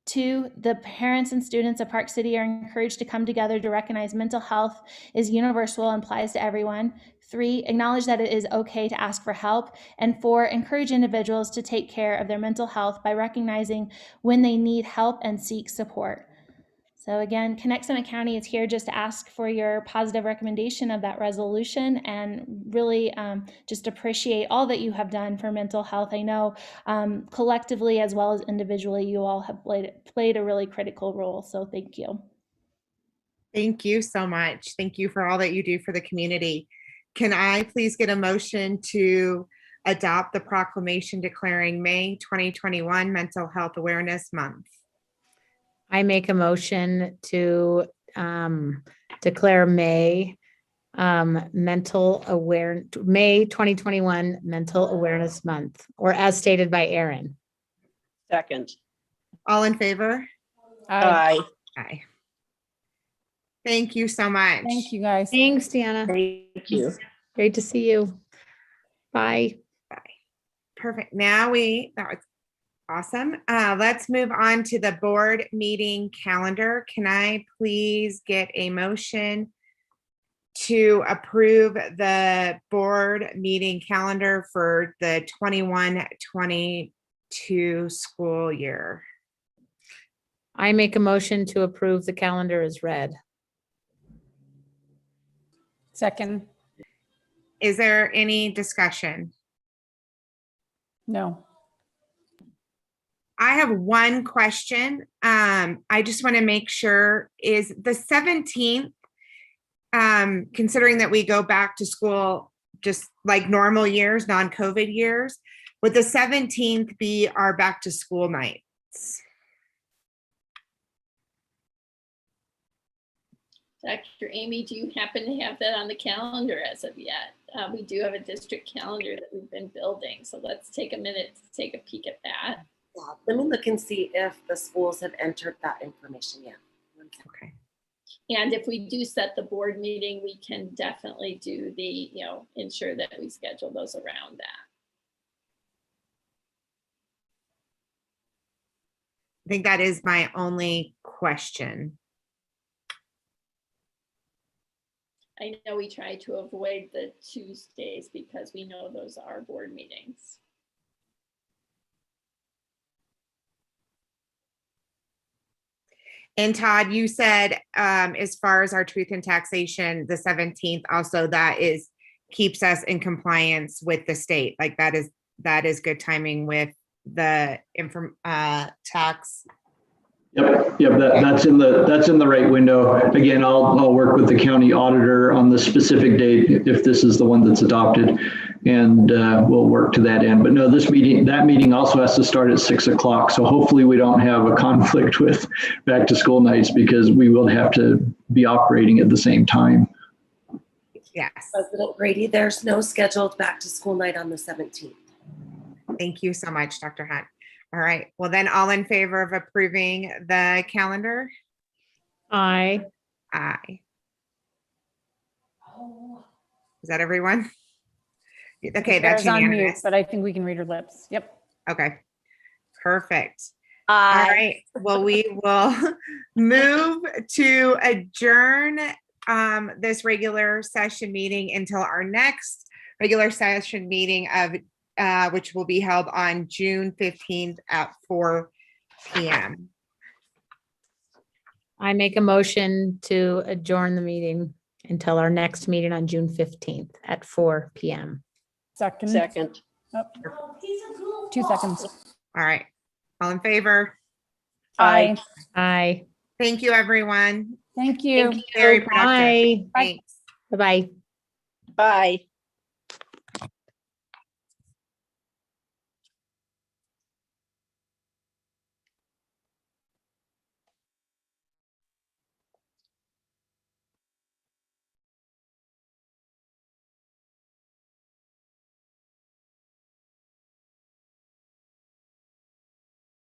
2, the parents and students of Park City are encouraged to come together to recognize mental health is universal and applies to everyone. 3, acknowledge that it is okay to ask for help. And 4, encourage individuals to take care of their mental health by recognizing when they need help and seek support. So again, Connect Summit County is here just to ask for your positive recommendation of that resolution, and really just appreciate all that you have done for mental health. I know collectively as well as individually, you all have played a really critical role. So thank you. Thank you so much. Thank you for all that you do for the community. Can I please get a motion to adopt the proclamation declaring May 2021 Mental Health Awareness Month? I make a motion to declare May May 2021 Mental Awareness Month, or as stated by Aaron. Second. All in favor? Aye. Aye. Thank you so much. Thank you, guys. Thanks, Deanna. Thank you. Great to see you. Bye. Bye. Perfect. Now that was awesome. Let's move on to the board meeting calendar. Can I please get a motion to approve the board meeting calendar for the 21-22 school year? I make a motion to approve the calendar as read. Second. Is there any discussion? No. I have one question. I just want to make sure, is the 17th, considering that we go back to school just like normal years, non-COVID years, would the 17th be our back to school nights? Dr. Amy, do you happen to have that on the calendar as of yet? We do have a district calendar that we've been building, so let's take a minute to take a peek at that. Yeah, let me look and see if the schools have entered that information yet. Okay. And if we do set the board meeting, we can definitely do the, ensure that we schedule those around that. I think that is my only question. I know we try to avoid the Tuesdays because we know those are board meetings. And Todd, you said as far as our truth in taxation, the 17th also, that keeps us in compliance with the state. Like that is good timing with the tax. Yep, that's in the right window. Again, I'll work with the county auditor on the specific date if this is the one that's adopted, and we'll work to that end. But no, that meeting also has to start at 6 o'clock. So hopefully we don't have a conflict with back to school nights, because we will have to be operating at the same time. Yes. President Grady, there's no scheduled back to school night on the 17th. Thank you so much, Dr. Hunt. All right. Well, then all in favor of approving the calendar? Aye. Aye. Is that everyone? Okay, that's Sarah's on mute, unanimous. but I think we can read her lips. Yep. Okay, perfect. Aye. All right. Well, we will move to adjourn this regular session meeting until our next regular session meeting of which will be held on June 15th at 4 p.m. I make a motion to adjourn the meeting until our next meeting on June 15th at 4 p.m. Second. Oh, 2 seconds. All right. All in favor? Aye. Aye. Thank you, everyone. Thank you. Very productive. Bye. Thanks. Bye-bye. Bye.